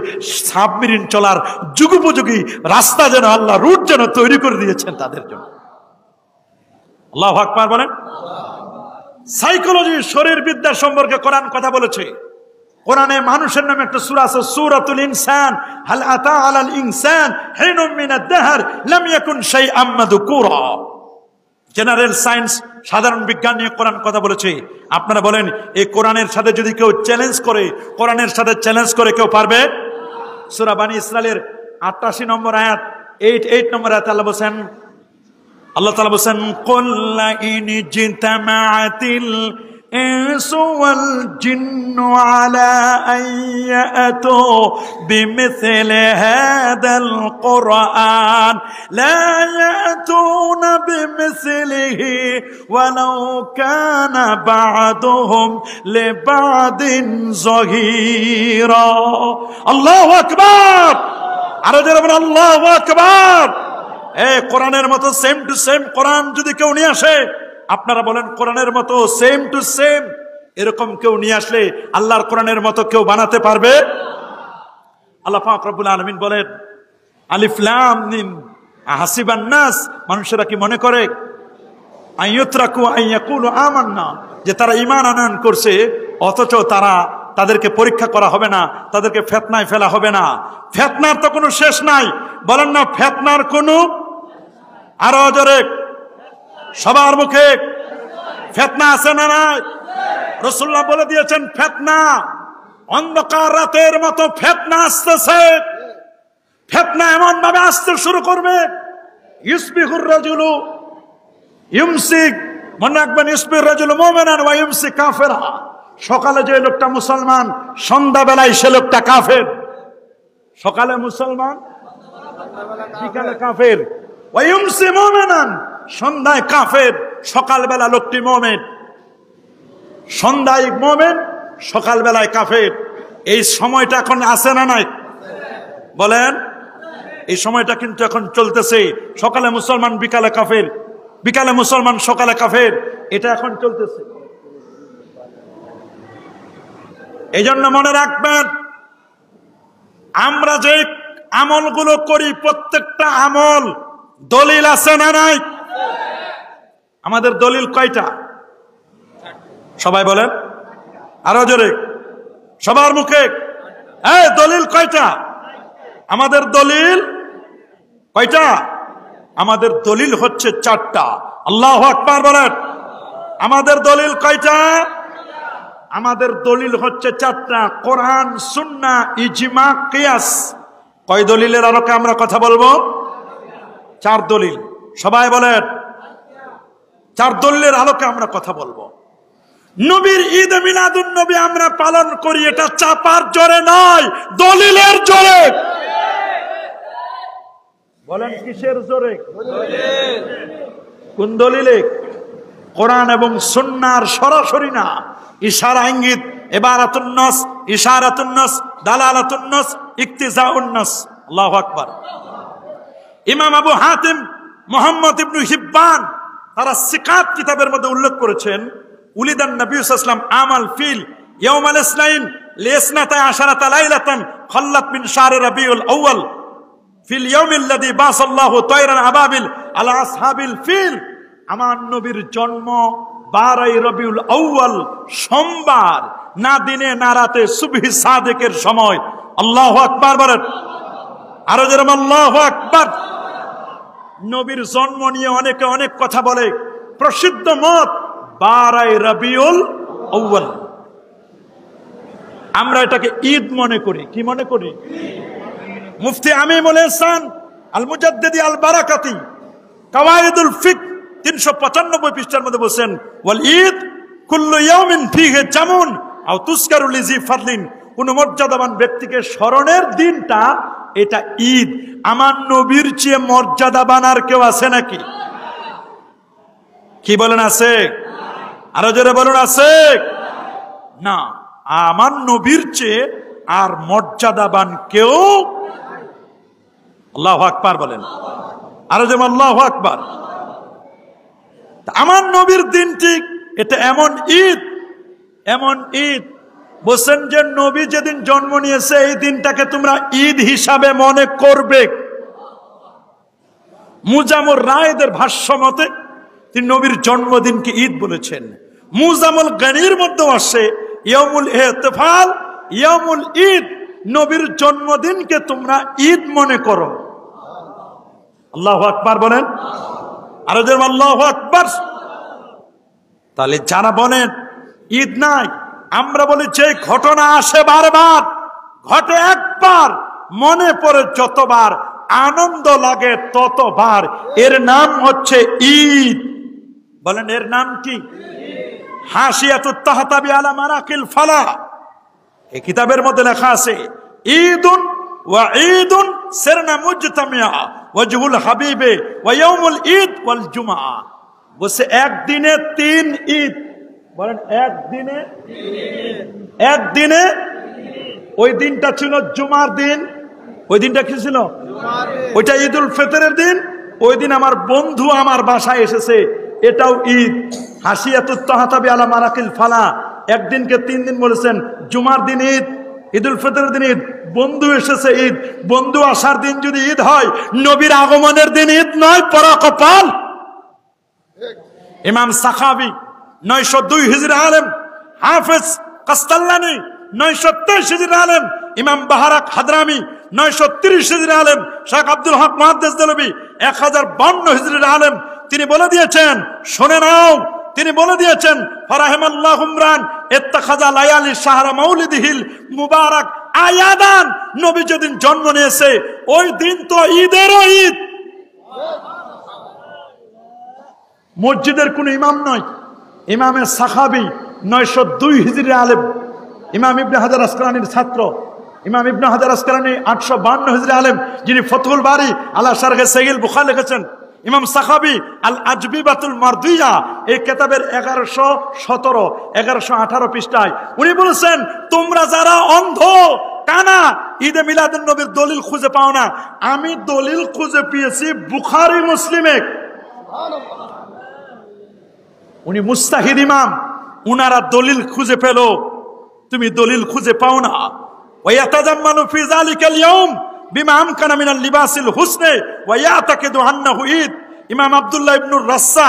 সাবমেরিন চলার যুগোপযোগী রাস্তা যেন আল্লাহ, রুট যেন তৈরি করে দিয়েছেন তাদের জন্য। আল্লাহু আকবার বলেন। সাইকোলজি, শরীর বিদ্যা সম্পর্কে কোরআন কথা বলেছে। কোরআনে মানুষের নামে একটা সূরা আছে, সূরাতুল ইনসান। হাল আতা আলাল ইনসান হিনুম মিনাদ দাহর লাম ইয়াকুন শাইআম মাযকুরা। জেনারেল সায়েন্স, সাধারণ বিজ্ঞান নিয়ে কোরআন কথা বলেছে। আপনারা বলেন, এই কোরআনের সাথে যদি কেউ চ্যালেঞ্জ করে, কোরআনের সাথে চ্যালেঞ্জ করে কেউ পারবে? সূরা বানী ইসরাইলের 88 নম্বর আয়াত, 8 নম্বর আয়াত আল্লাহ তাআলা বলেন, কুল লা ইন জিতামাআতিল الإنس والجن على أن يأتوا بمثل هذا القرآن لا يأتون بمثله ولو كان بعضهم لبعض ظهيرا الله أكبر الله أكبر কোরআনের মতো সেম টু সেম কোরআন যদি কেউ নিয়ে আসে, আপনারা বলেন কোরআনের মতো সেম টু সেম এরকম কেউ নিয়ে আসলে আল্লাহর কোরআনের মতো কেউ বানাতে পারবে? আল্লাহ পাক রব্বুল আলামিন বলেন, আলিফ লাম মিম আহাসিবান নাস, মানুষেরা কি মনে করে আইয়ুতরাকু আইয়াকুলু আমান্না, যে তারা ঈমান আনয়ন করছে অথচ তাদেরকে পরীক্ষা করা হবে না, তাদেরকে ফিতনায় ফেলা হবে না। ফিতনার তো কোনো শেষ নাই, বলেন না ফিতনার কোনো, আরো জোরে সবার মুখে, ফিতনা আছে না নাই? রাসূলুল্লাহ বলে দিয়েছেন ফিতনা অন্ধকার রাতের মতো ফিতনা আসতেছে। ফিতনা এমন ভাবে আসতে শুরু করবে, ইউসবিহুর রাজুলু ইউমসিক, মনে রাখবেন, ইউসবিহুর রাজুলু মুমিনান ওয়া ইউমসি কাফিরা। সকালে যে লোকটা মুসলমান, সন্ধ্যাবেলায় সে লোকটা কাফের। সকালে মুসলমান, বিকালে কাফের। ওয়া ইউমসি মুমিনান, সন্ধ্যায় কাফের, সকালবেলা লোকটি মুমিন। সন্ধ্যায় মুমিন, সকালবেলায় কাফের। এই সময়টা এখন আছে না নাই বলেন? এই সময়টা কিন্তু এখন চলতেছে। সকালে মুসলমান, বিকালে কাফের, বিকালে মুসলমান, সকালে কাফের, এটা এখন চলতেছে। এই জন্য মনে রাখবেন, আমরা যে আমলগুলো করি প্রত্যেকটা আমল দলিল আছে না নাই? আমাদের দলিল কয়টা? সবাই বলেন আরো জোরে, সবার মুখে। এই দলিল কয়টা? আমাদের দলিল কয়টা? আমাদের দলিল হচ্ছে 4টা। আল্লাহু আকবার বলেন। আমাদের দলিল কয়টা? আমাদের দলিল হচ্ছে 4টা, কোরআন, সুন্নাহ, ইজমা, কিয়াস। কয় দলিলের আলোকে আমরা কথা বলবো? 4 দলিল। সবাই বলেন 4 দলিলের আলোকে আমরা কথা বলবো। নবীর ঈদ মিলাদুন নবী আমরা পালন করি, এটা চাপার জোরে নয়, দলিলের জোরে। বলেন কিসের জোরে? কোন দলিলে? কোরআন এবং সুন্নাহর সরাসরি না, ইশারা, ইঙ্গিত, ইবারাতুন নাস, ইশারাতুন নাস, দালালাতুন নাস, ইকতিজাউন নাস। আল্লাহু আকবার। ইমাম আবু হাতিম মুহাম্মদ ইবনে হিব্বান তারা সিকাত কিতাবের মধ্যে উল্লেখ করেছেন, উলিদান নবী সাল্লাল্লাহু আলাইহি ওয়াসাল্লাম আমাল ফিল ইয়াউমাল ইসনাইন লিসনাতা আশারাতা লাইলাতান খাল্লাত মিন শাহরি রাবিউল আউয়াল ফিল ইয়াউমিল্লাযী বাসাল্লাহু তায়রান আবাবিল আলা আসহাবিল ফিল। আমার নবীর জন্ম 12 রবিউল আউয়াল, সোমবার, না দিনে না রাতে, সুবহি সাদেকের সময়। আল্লাহু আকবার বলেন আরো যেরকম আল্লাহু আকবার। নবীর জন্ম নিয়ে অনেকে অনেক কথা বলে। প্রসিদ্ধ মত 12 রবিউল আউয়াল। আমরা এটাকে ঈদ মনে করি। কি মনে করি? মুফতি আমিনুল ইহসান আল মুজাদ্দিদি আল বারাকাতি কাওয়াইদুল ফিকহ 395 পৃষ্ঠার মধ্যে বলেন, ওয়াল ঈদ কুল্লু ইয়াউমিন ফিহি জামুন আও তুসকারু লিজি ফাদলিন। কোন মর্যাদাবান ব্যক্তিকে স্মরণের দিনটা এটা ঈদ। আমার নবীর চেয়ে মর্যাদাবান আর কেউ আছে নাকি? কি বলেন আছে? আরো জোরে বলুন আছে না? আমার নবীর চেয়ে আর মর্যাদাবান কেউ। আল্লাহু আকবার বলেন আরো যেমন আল্লাহু আকবার। আমার নবীর দিনটি এটা এমন ঈদ, এমন ঈদ বলছেন যে নবী যেদিন জন্ম নিয়েছে এই দিনটাকে তোমরা ঈদ হিসাবে মনে করবে। মুজামুর রায়দের ভাষ্য মতে তিনি নবীর জন্মদিনকে ঈদ বলেছেন। মুজামুল গানির মধ্যে আসে ইয়াউমুল ইহতিফাল, ইয়াউমুল ঈদ, নবীর জন্মদিনকে তোমরা ঈদ মনে করো। আল্লাহু আকবার বলেন আরো যেমন আল্লাহু আকবার। তাহলে যারা বলেন ঈদ নাই, আমরা বলি যে ঘটনা আসে বারবার, ঘটে একবার, মনে পড়ে যতবার, আনন্দ লাগে ততবার, এর নাম হচ্ছে ঈদ। বলেন এর নাম কি? হাসিয়াতুত তাহতাবি আলা মারাকিল ফালা, এই কিতাবের মধ্যে লেখা আছে ঈদুন ওয়া ঈদুন সিরনা মুজতামিয়া ওয়াজহুল হাবিবে ওয়া ইয়াউমুল ঈদ ওয়াল জুমআ। বসে একদিনে 3 ঈদ। বলেন একদিনে, একদিনে। ওই দিনটা ছিল জুমার দিন। ওই দিনটা কি ছিল? ওইটা ঈদুল ফিতরের দিন। ওই দিন আমার বন্ধু আমার বাসায় এসেছে, এটাও ঈদ। হাসিয়াতুত তাহতাবি আলা মারাকিল ফালা, একদিনকে 3 দিন বলেছেন। জুমার দিন ঈদ, ঈদুল ফিতরের দিন ঈদ, বন্ধু এসেছে ঈদ। বন্ধু আসার দিন যদি ঈদ হয়, নবীর আগমনের দিন ঈদ নয়, পরা কপাল। ইমাম সাখাবি 902 হিজরি আলেম, হাফেজ কাস্তাল্লানি 923 হিজরি আলেম, ইমাম বাহারাক হাদরামি 930 হিজরি আলেম, শেখ আব্দুল হক মুহাদ্দিস দেলভী 1052 হিজরি আলেম। তিনি বলে দিয়েছেন, শুনে নাও, তিনি বলে দিয়েছেন, ফারাহিমাল্লাহু ইমরান ইত্তাখাযা লায়ালি শাহরা মাউলিদিহিল মুবারাক আয়াদান। নবী যেদিন জন্ম নিয়েছে ওই দিন তো ঈদেরও ঈদ। মসজিদের কোন ইমাম নয়, ইমামে সাহাবী 902 হিজরি আলেম, ইমাম ইবনে হাজার আসকালানির ছাত্র। ইমাম ইবনে হাজার আসকালানি 852 হিজরি আলেম, যিনি ফতহুল বারি আলা শারহে সহিহ বুখারী লিখেছেন। ইমাম সাহাবী আল আজবিবাতুল মারদিয়া এই কিতাবের 1117 1118 পৃষ্ঠায় উনি বলেছেন, তোমরা যারা অন্ধ কানা ঈদে মিলাদুন নবীর দলিল খুঁজে পাও না, আমি দলিল খুঁজে পেয়েছি বুখারী মুসলিমে। উনি মুস্তাহিদ ইমাম, উনারা দলিল খুঁজে পেল, তুমি দলিল খুঁজে পাও না। ওয়ায়াতাজাম্মানু ফি যালিকাল ইয়াউম বিমা আমকানা মিনাল লিবাসিল হুসনে ওয়া ইয়াতাকিদু আন্নাহু ঈদ। ইমাম আব্দুল্লাহ ইবনুর রাসসা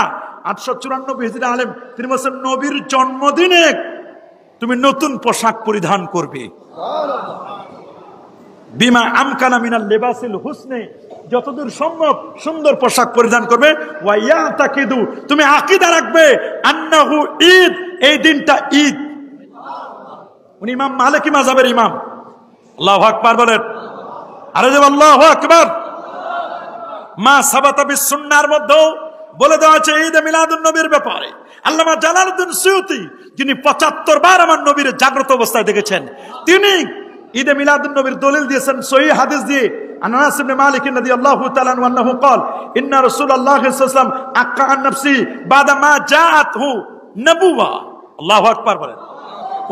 894 হিজরি আলেম, তিনি বলেন নবীর জন্মদিনে তুমি নতুন পোশাক পরিধান করবে। বিমা আমকানা মিনাল লিবাসিল হুসনে, যতদূর সম্ভব সুন্দর পোশাক পরিধান করবে। ওয়া ইয়াতাকিদু, তুমি আকীদা রাখবে আন্নাহু ঈদ, এই দিনটা ঈদ। উনি ইমাম মালিকি মাযহাবের ইমাম। আল্লাহু আকবার বলেন, আরে যে আল্লাহু আকবার। মা সাবাতা বিস সুন্নাহর মধ্যে বলে দেওয়া আছে ঈদে মিলাদুন নবীর ব্যাপারে। আল্লামা জালালউদ্দিন সুয়ুতী, যিনি 75 বার আমার নবীর জাগ্রত অবস্থায় দেখেছেন, তিনি ঈদে মিলাদুন নবীর দলিল দিয়েছেন সহিহ হাদিস দিয়ে। আনাস ইবনে মালিক রাদিয়াল্লাহু তাআলা আনহু قال ان رسول الله صلى الله عليه وسلم اقى عن نفسه بعد ما جاءته نبوة। আল্লাহু আকবার বলেন।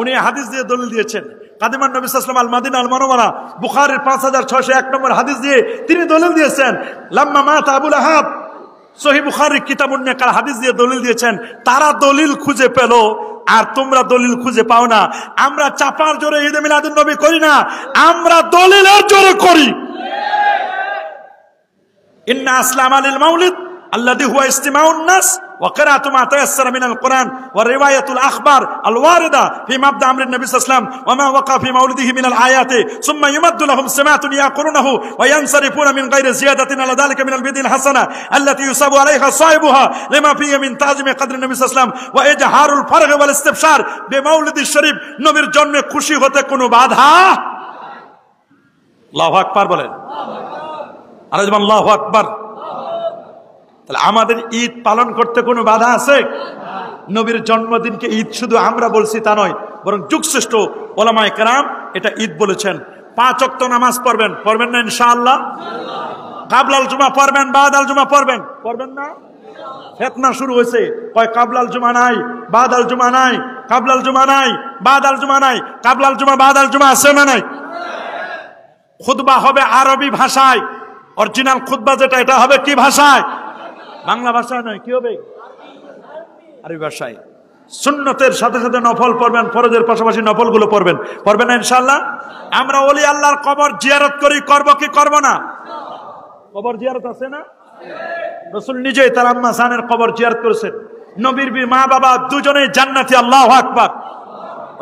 উনি হাদিস দিয়ে দলিল দিয়েছেন। কাদিমান নবী সাল্লাল্লাহু আলাইহি ওয়াসাল্লাম আল মাদিনা আল মুনাওয়ারা বুখারীর 5601 নম্বর হাদিস দিয়ে তিনি দলিল দিয়েছেন। লাম্মা মাতা আবু লাহাব, সহিহ বুখারী কিতাবুন নিকাহ হাদিস দিয়ে দলিল দিয়েছেন। তারা দলিল খুঁজে পেল আর তোমরা দলিল খুঁজে পাও না। আমরা চাপার জোরে ঈদে মিলাদুন নবী করি না, আমরা দলিলের জোরে করি। ইন্না আসলামা লিল মাউলিদ الذي هو استماع الناس وقراءة ما تيسر من القرآن ورواية الأخبار الواردة في مبدأ أمر النبي صلى الله عليه وسلم وما وقع في مولده من الآيات ثم يمد لهم سماعة يعقلونه وينصرفون من غير زيادة على ذلك من البدع الحسنة التي يصاب عليها صاحبها لما فيه من تعظيم قدر النبي صلى الله عليه وسلم وإجهار الفرح والاستبشار بمولد الشريف। নবীর জন্মে খুশি হতে কোনো বাধা। আল্লাহু আকবার বলেন, আর আল্লাহু আকবার। তাহলে আমাদের ঈদ পালন করতে কোনো বাধা আছে? নবীর জন্মদিনকে ঈদ শুধু আমরা বলছি তা নয়, বরং যুগশ্রেষ্ঠ ওলামায়ে কেরাম এটা ঈদ বলেছেন। 5 ওয়াক্ত নামাজ পড়বেন, পড়বেন না ইনশাআল্লাহ? কাবলাল জুমা পড়বেন, বাদাল জুমা পড়বেন, পড়বেন না? ফিতনা শুরু হয়েছে, কয় কাবলাল জুমা নাই, বাদাল জুমা নাই, কাবলাল জুমা নাই, বাদাল জুমা নাই। কাবলাল জুমা বাদাল জুমা আছে না নাই? খুতবা হবে আরবি ভাষায়, অরিজিনাল খুতবা যেটা এটা হবে কি ভাষায়? বাংলা ভাষায় নয়, কি হবে? আরবি ভাষায়। সুন্নতের সাথে সাথে নফল পড়বেন, ফরজের পাশাপাশি নফলগুলো পড়বেন, পড়বেন না ইনশাআল্লাহ? আমরা ওলি আল্লাহর কবর জিয়ারত করি, করব কি করব না? কবর জিয়ারত আছে না? রাসূল নিজেই তার আম্মা জানের কবর জিয়ারত করেছেন। নবীর মা বাবা দুজনেই জান্নাতি। আল্লাহু আকবার।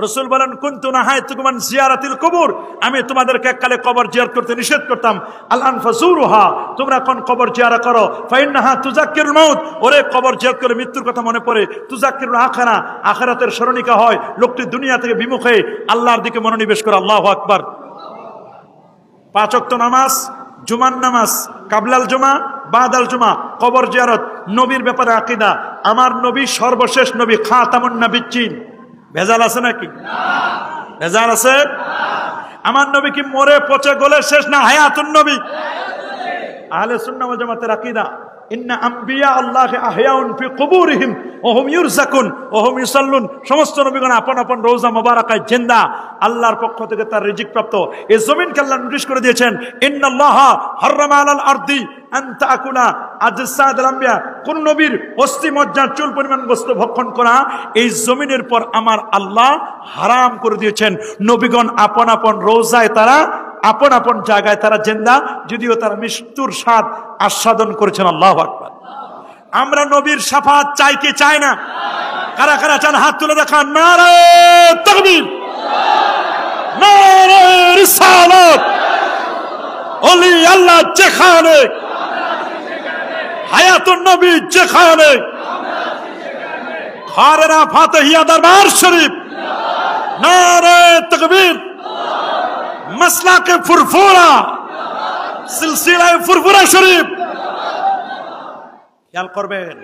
রাসূল বলেন, কুনতু নাহাইতুকুম আন জিয়ারাতিল কুবুর, আমি তোমাদেরকে এককালে কবর জিয়ারত করতে নিষেধ করতাম। আল আনফাসুরুহা, তোমরা কোন কবর জিয়ারত করো। ফাইন্নাহা তুযাক্কিরুল মাউত, ওরে কবর জিয়ারত করে মৃত্যুর কথা মনে পড়ে। তুযাক্কিরুল আখিরা, আখিরাতের স্মরণিকা হয়। লোকটি দুনিয়া থেকে বিমুখ হয়ে আল্লাহর দিকে মনোনিবেশ করে। আল্লাহু আকবার। 5 ওয়াক্ত নামাজ, জুমার নামাজ, কাবলাল জুমা, বাদাল জুমা, কবর জিয়ারত, নবীর ব্যাপারে আকীদা। আমার নবী সর্বশেষ নবী, খাতামুন নবিয়্যিন। ভেজাল আছে নাকি? ভেজাল আছে? আমার নবী কি মরে পচে গলে শেষ না হায়াতুন নবী? আহলে সুন্নাহ ওয়াল জামাতের আকীদা, ইন্না আম্বিয়া আল্লাহি আহয়াউন ফি কুবুরিহিম ওয়া হুম ইউরযাকুন ওয়া হুম ইউসাল্লুন। সমস্ত নবীগণ আপন আপন রওজা মুবারাকায় জিন্দা, আল্লাহর পক্ষ থেকে তার রিজিক প্রাপ্ত। এই জমিনকে আল্লাহ নোটিশ করে দিয়েছেন, ইন্নাল্লাহা হারামা আলাল আরদি আন তাকুলা আজসাদুল আম্বিয়া। কোন নবীর অস্থি মজ্জার চুল পরিমাণ গোশত ভক্ষণ করা এই জমিনের পর আমার আল্লাহ হারাম করে দিয়েছেন। নবীগণ আপন আপন রওজায়, তারা আপন আপন জায়গায় তারা জিন্দা, যদিও তারা মৃত্যুর স্বাদ আস্বাদন করেছেন। আল্লাহু আকবার। আমরা নবীর শাফাত চাই কি চাই না? কারা কারা চান হাত তুলে দেখান। নারে তাকবীর, নারে রিসালাত। ওলি আল্লাহ যেখানে, হায়াতুন নবী যেখানে, খারেরা ফাতিহিয়া দরবার শরীফ, নারে তাকবীর, মাসলাকে ফুরফুরা, সিলসিলায়ে ফুরফুরা শরীফ। খেয়াল করবেন,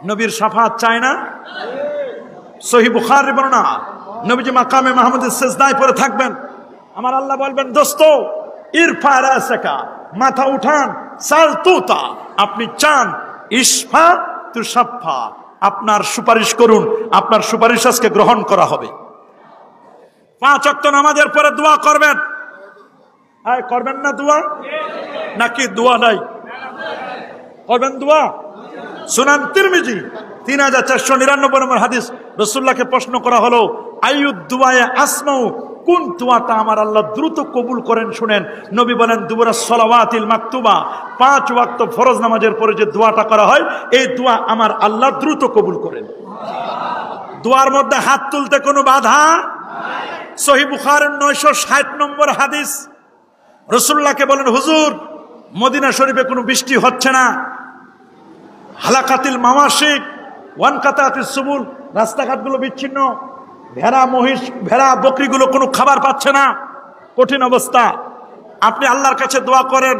নবীর শাফাত চায় না? সহিহ বুখারী বর্ণনা, নবীজি মাকামে মাহমুদের সিজদায় পড়ে থাকবেন, আমার আল্লাহ বলবেন, দোস্ত ইরফা রাসাকা, মাথা উঠান, সাল তুতা, আপনি চান, ইশফা তুশাফা, আপনার সুপারিশ করুন, আপনার সুপারিশ আজকে গ্রহণ করা হবে। 5 ওয়াক্ত নামাজের পরে দোয়া করবেন। করবেন না দোয়া? নাকি দোয়া নাই? করবেন দোয়া। সুনান তিরমিজি 3499 নম্বর হাদিস, রাসূলুল্লাহকে প্রশ্ন করা হলো, আইয়ুদ দুআয়ে আসমাউ, কোন দোয়াটা আমার আল্লাহ দ্রুত কবুল করেন শুনেন। নবী বলেন, দুবুরাস সালাওয়াতিল মাকতুবা, 5 ওয়াক্ত ফরজ নামাজের পরে যে দোয়াটা করা হয়, এই দোয়া আমার আল্লাহ দ্রুত কবুল করেন। দোয়ার মধ্যে হাত তুলতে কোনো বাধা নাই। সহিহ বুখারীর 960 নম্বর হাদিস, রাসূলুল্লাহকে বলেন, হুজুর মদিনা শরীফে কোনো বৃষ্টি হচ্ছে না, হালাকাতিল মাওয়াশিক ওয়ানকাতাতিস সুবুল, রাস্তাঘাটগুলো বিচ্ছিন্ন, ভেড়া বকরিগুলো কোনো খাবার পাচ্ছে না, কঠিন অবস্থা। আপনি আল্লাহর কাছে দোয়া করেন,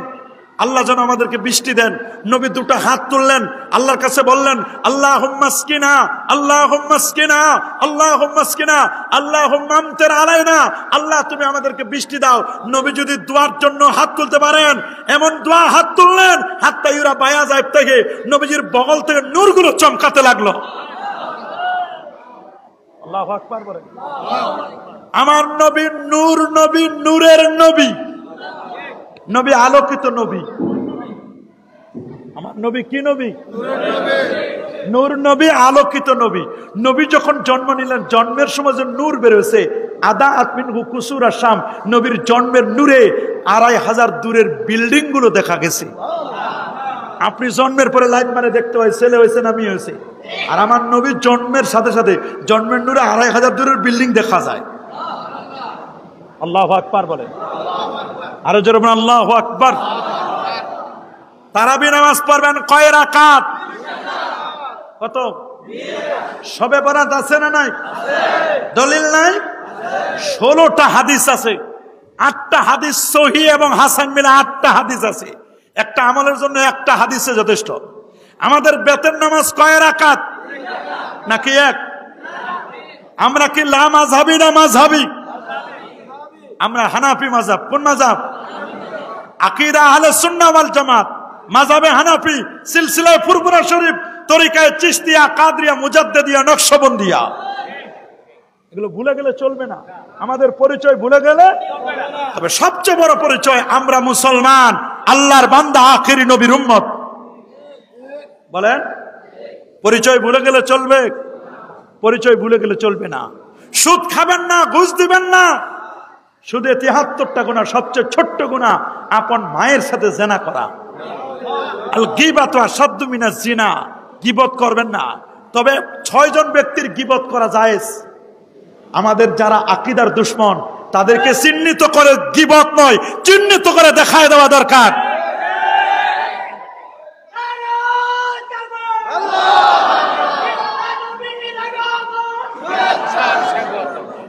আল্লাহ যেন আমাদেরকে বৃষ্টি দেন। নবী 2টা হাত তুললেন, আল্লাহর কাছে বললেন, আল্লাহুম্মা আসকিনা, আল্লাহুম্মা আসকিনা, আল্লাহুম্মা আসকিনা, আল্লাহুম্মা আমতির আলাইনা, আল্লাহ তুমি আমাদেরকে বৃষ্টি দাও। নবী যদি দোয়ার জন্য হাত তুলতে পারেন, এমন দোয়া হাত তুললেন, হাত্তা ইউরা বায়াজাইব থেকে নবীজির বগল থেকে নূরগুলো চমকাতে লাগলো। আল্লাহু আকবার বলেন। আমার নবী নূর, নবী নূরের নবী, নবী আলোকিত নবী। আমার নবী কি নবী? নূর নবী, আলোকিত নবী। নবী যখন জন্ম নিলেন, জন্মের সময় যে নূর বেরোছে, আদা আতমিনহু কুসুরা শাম, নবীর জন্মের নূরে 2500 দূরের বিল্ডিং গুলো দেখা গেছে। আপনি জন্মের পরে লাইট মারে দেখতে হয় ছেলে হয়েছে না মেয়ে হয়েছে, আর আমার নবীর জন্মের সাথে সাথে জন্মের নূরে 2500 দূরের বিল্ডিং দেখা যায়। আল্লাহু আকবার বলেন। আরো জোরে বলেন আল্লাহু আকবার। তারাবি নামাজ পড়বেন কয় রাকাত? কত? শবে বরাত আছে না নাই? দলিল নাই? 16টা হাদিস আছে, 8টা হাদিস সহিহ এবং হাসান মিলে 8টা হাদিস আছে। একটা আমলের জন্য একটা হাদিসে যথেষ্ট। আমাদের বেতের নামাজ কয় রাকাত? নাকি এক? আমরা কি লা মাযহাবি না মাযহাবি? আমরা হানাফি মাযহাব। কোন মাযহাব? আকীদা আহলে সুন্নাহ ওয়াল জামাত, মাযহাবে হানাফি, সিলসিলায়ে ফুরফুরা শরীফ, তরিকায়ে চিশতিয়া, কাদরিয়া, মুজাদ্দিদিয়া, নকশবন্দিয়া। এগুলো ভুলে গেলে চলবে না। আমাদের পরিচয় ভুলে গেলে, তবে সবচেয়ে বড় পরিচয় আমরা মুসলমান, আল্লাহর বান্দা, আখেরি নবীর উম্মত। বলেন, পরিচয় ভুলে গেলে চলবে? পরিচয় ভুলে গেলে চলবে না। সুদ খাবেন না, ঘুষ দিবেন না। সুদে 73টা গুনাহ, সবচেয়ে ছোট্ট গুনাহ আপন মায়ের সাথে জিনা করা। আল গীবাতু আশাদ্দু মিনাজ জিনা, গীবত করবেন না। তবে 6 জন ব্যক্তির গীবত করা জায়েজ। আমাদের যারা আকীদার দুশমন, তাদেরকে চিহ্নিত করে গীবত নয়, চিহ্নিত করে দেখায় দেওয়া দরকার।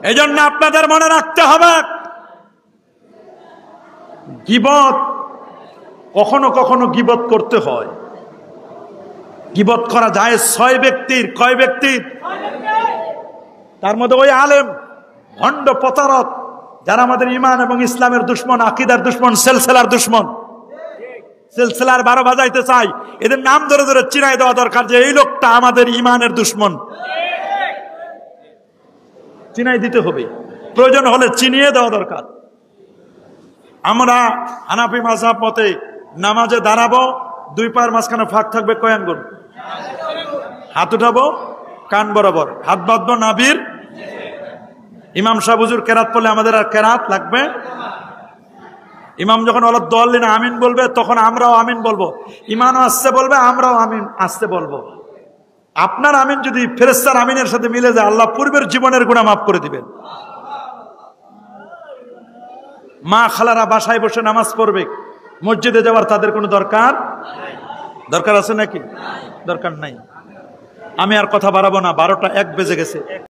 এই জন্য আপনাদের মনে রাখতে হবে, গীবত কখনো কখনো গীবত করতে হয়। গীবত করা যায় 6 ব্যক্তির। কয় ব্যক্তির? তার মধ্যে ওই আলেম, ভণ্ড, প্রতারক, যারা আমাদের ঈমান এবং ইসলামের দুশমন, আকীদার দুশমন, সিলসিলার দুশমন, সিলসিলার 12 বাজাইতে চাই, এদের নাম ধরে ধরে চিনাই দেওয়া দরকার যে এই লোকটা আমাদের ঈমানের দুশমন। চিনাই দিতে হবে, প্রয়োজন হলে চিনিয়ে দেওয়া দরকার। আমরা হানাফি মাযহাব মতে নামাজে দাঁড়াবো, 2 পায়ের মাঝখানে ফাঁক থাকবে, কয় আঙ্গুল? হাত উঠাবো কান বরাবর, হাত বাঁধবো নাভির। ইমাম সাহেব হুজুর কেরাত পড়লে আমাদের আর কেরাত লাগবে? ইমাম যখন ওয়ালা দাল্লিন আমিন বলবে, তখন আমরাও আমিন বলবো। ইমানও আসতে বলবে, আমরাও আমিন আসতে বলবো। আপনার আমিন যদি ফেরেশতার আমিনের সাথে মিলে যায়, আল্লাহ পূর্বের জীবনের গুনাহ মাফ করে দিবেন। মা খালারা বাসায় বসে নামাজ পড়বে, মসজিদে যাওয়ার তাদের কোনো দরকার আছে নাকি? দরকার নাই। আমি আর কথা বাড়াবো না, 12টা 1 বেজে গেছে।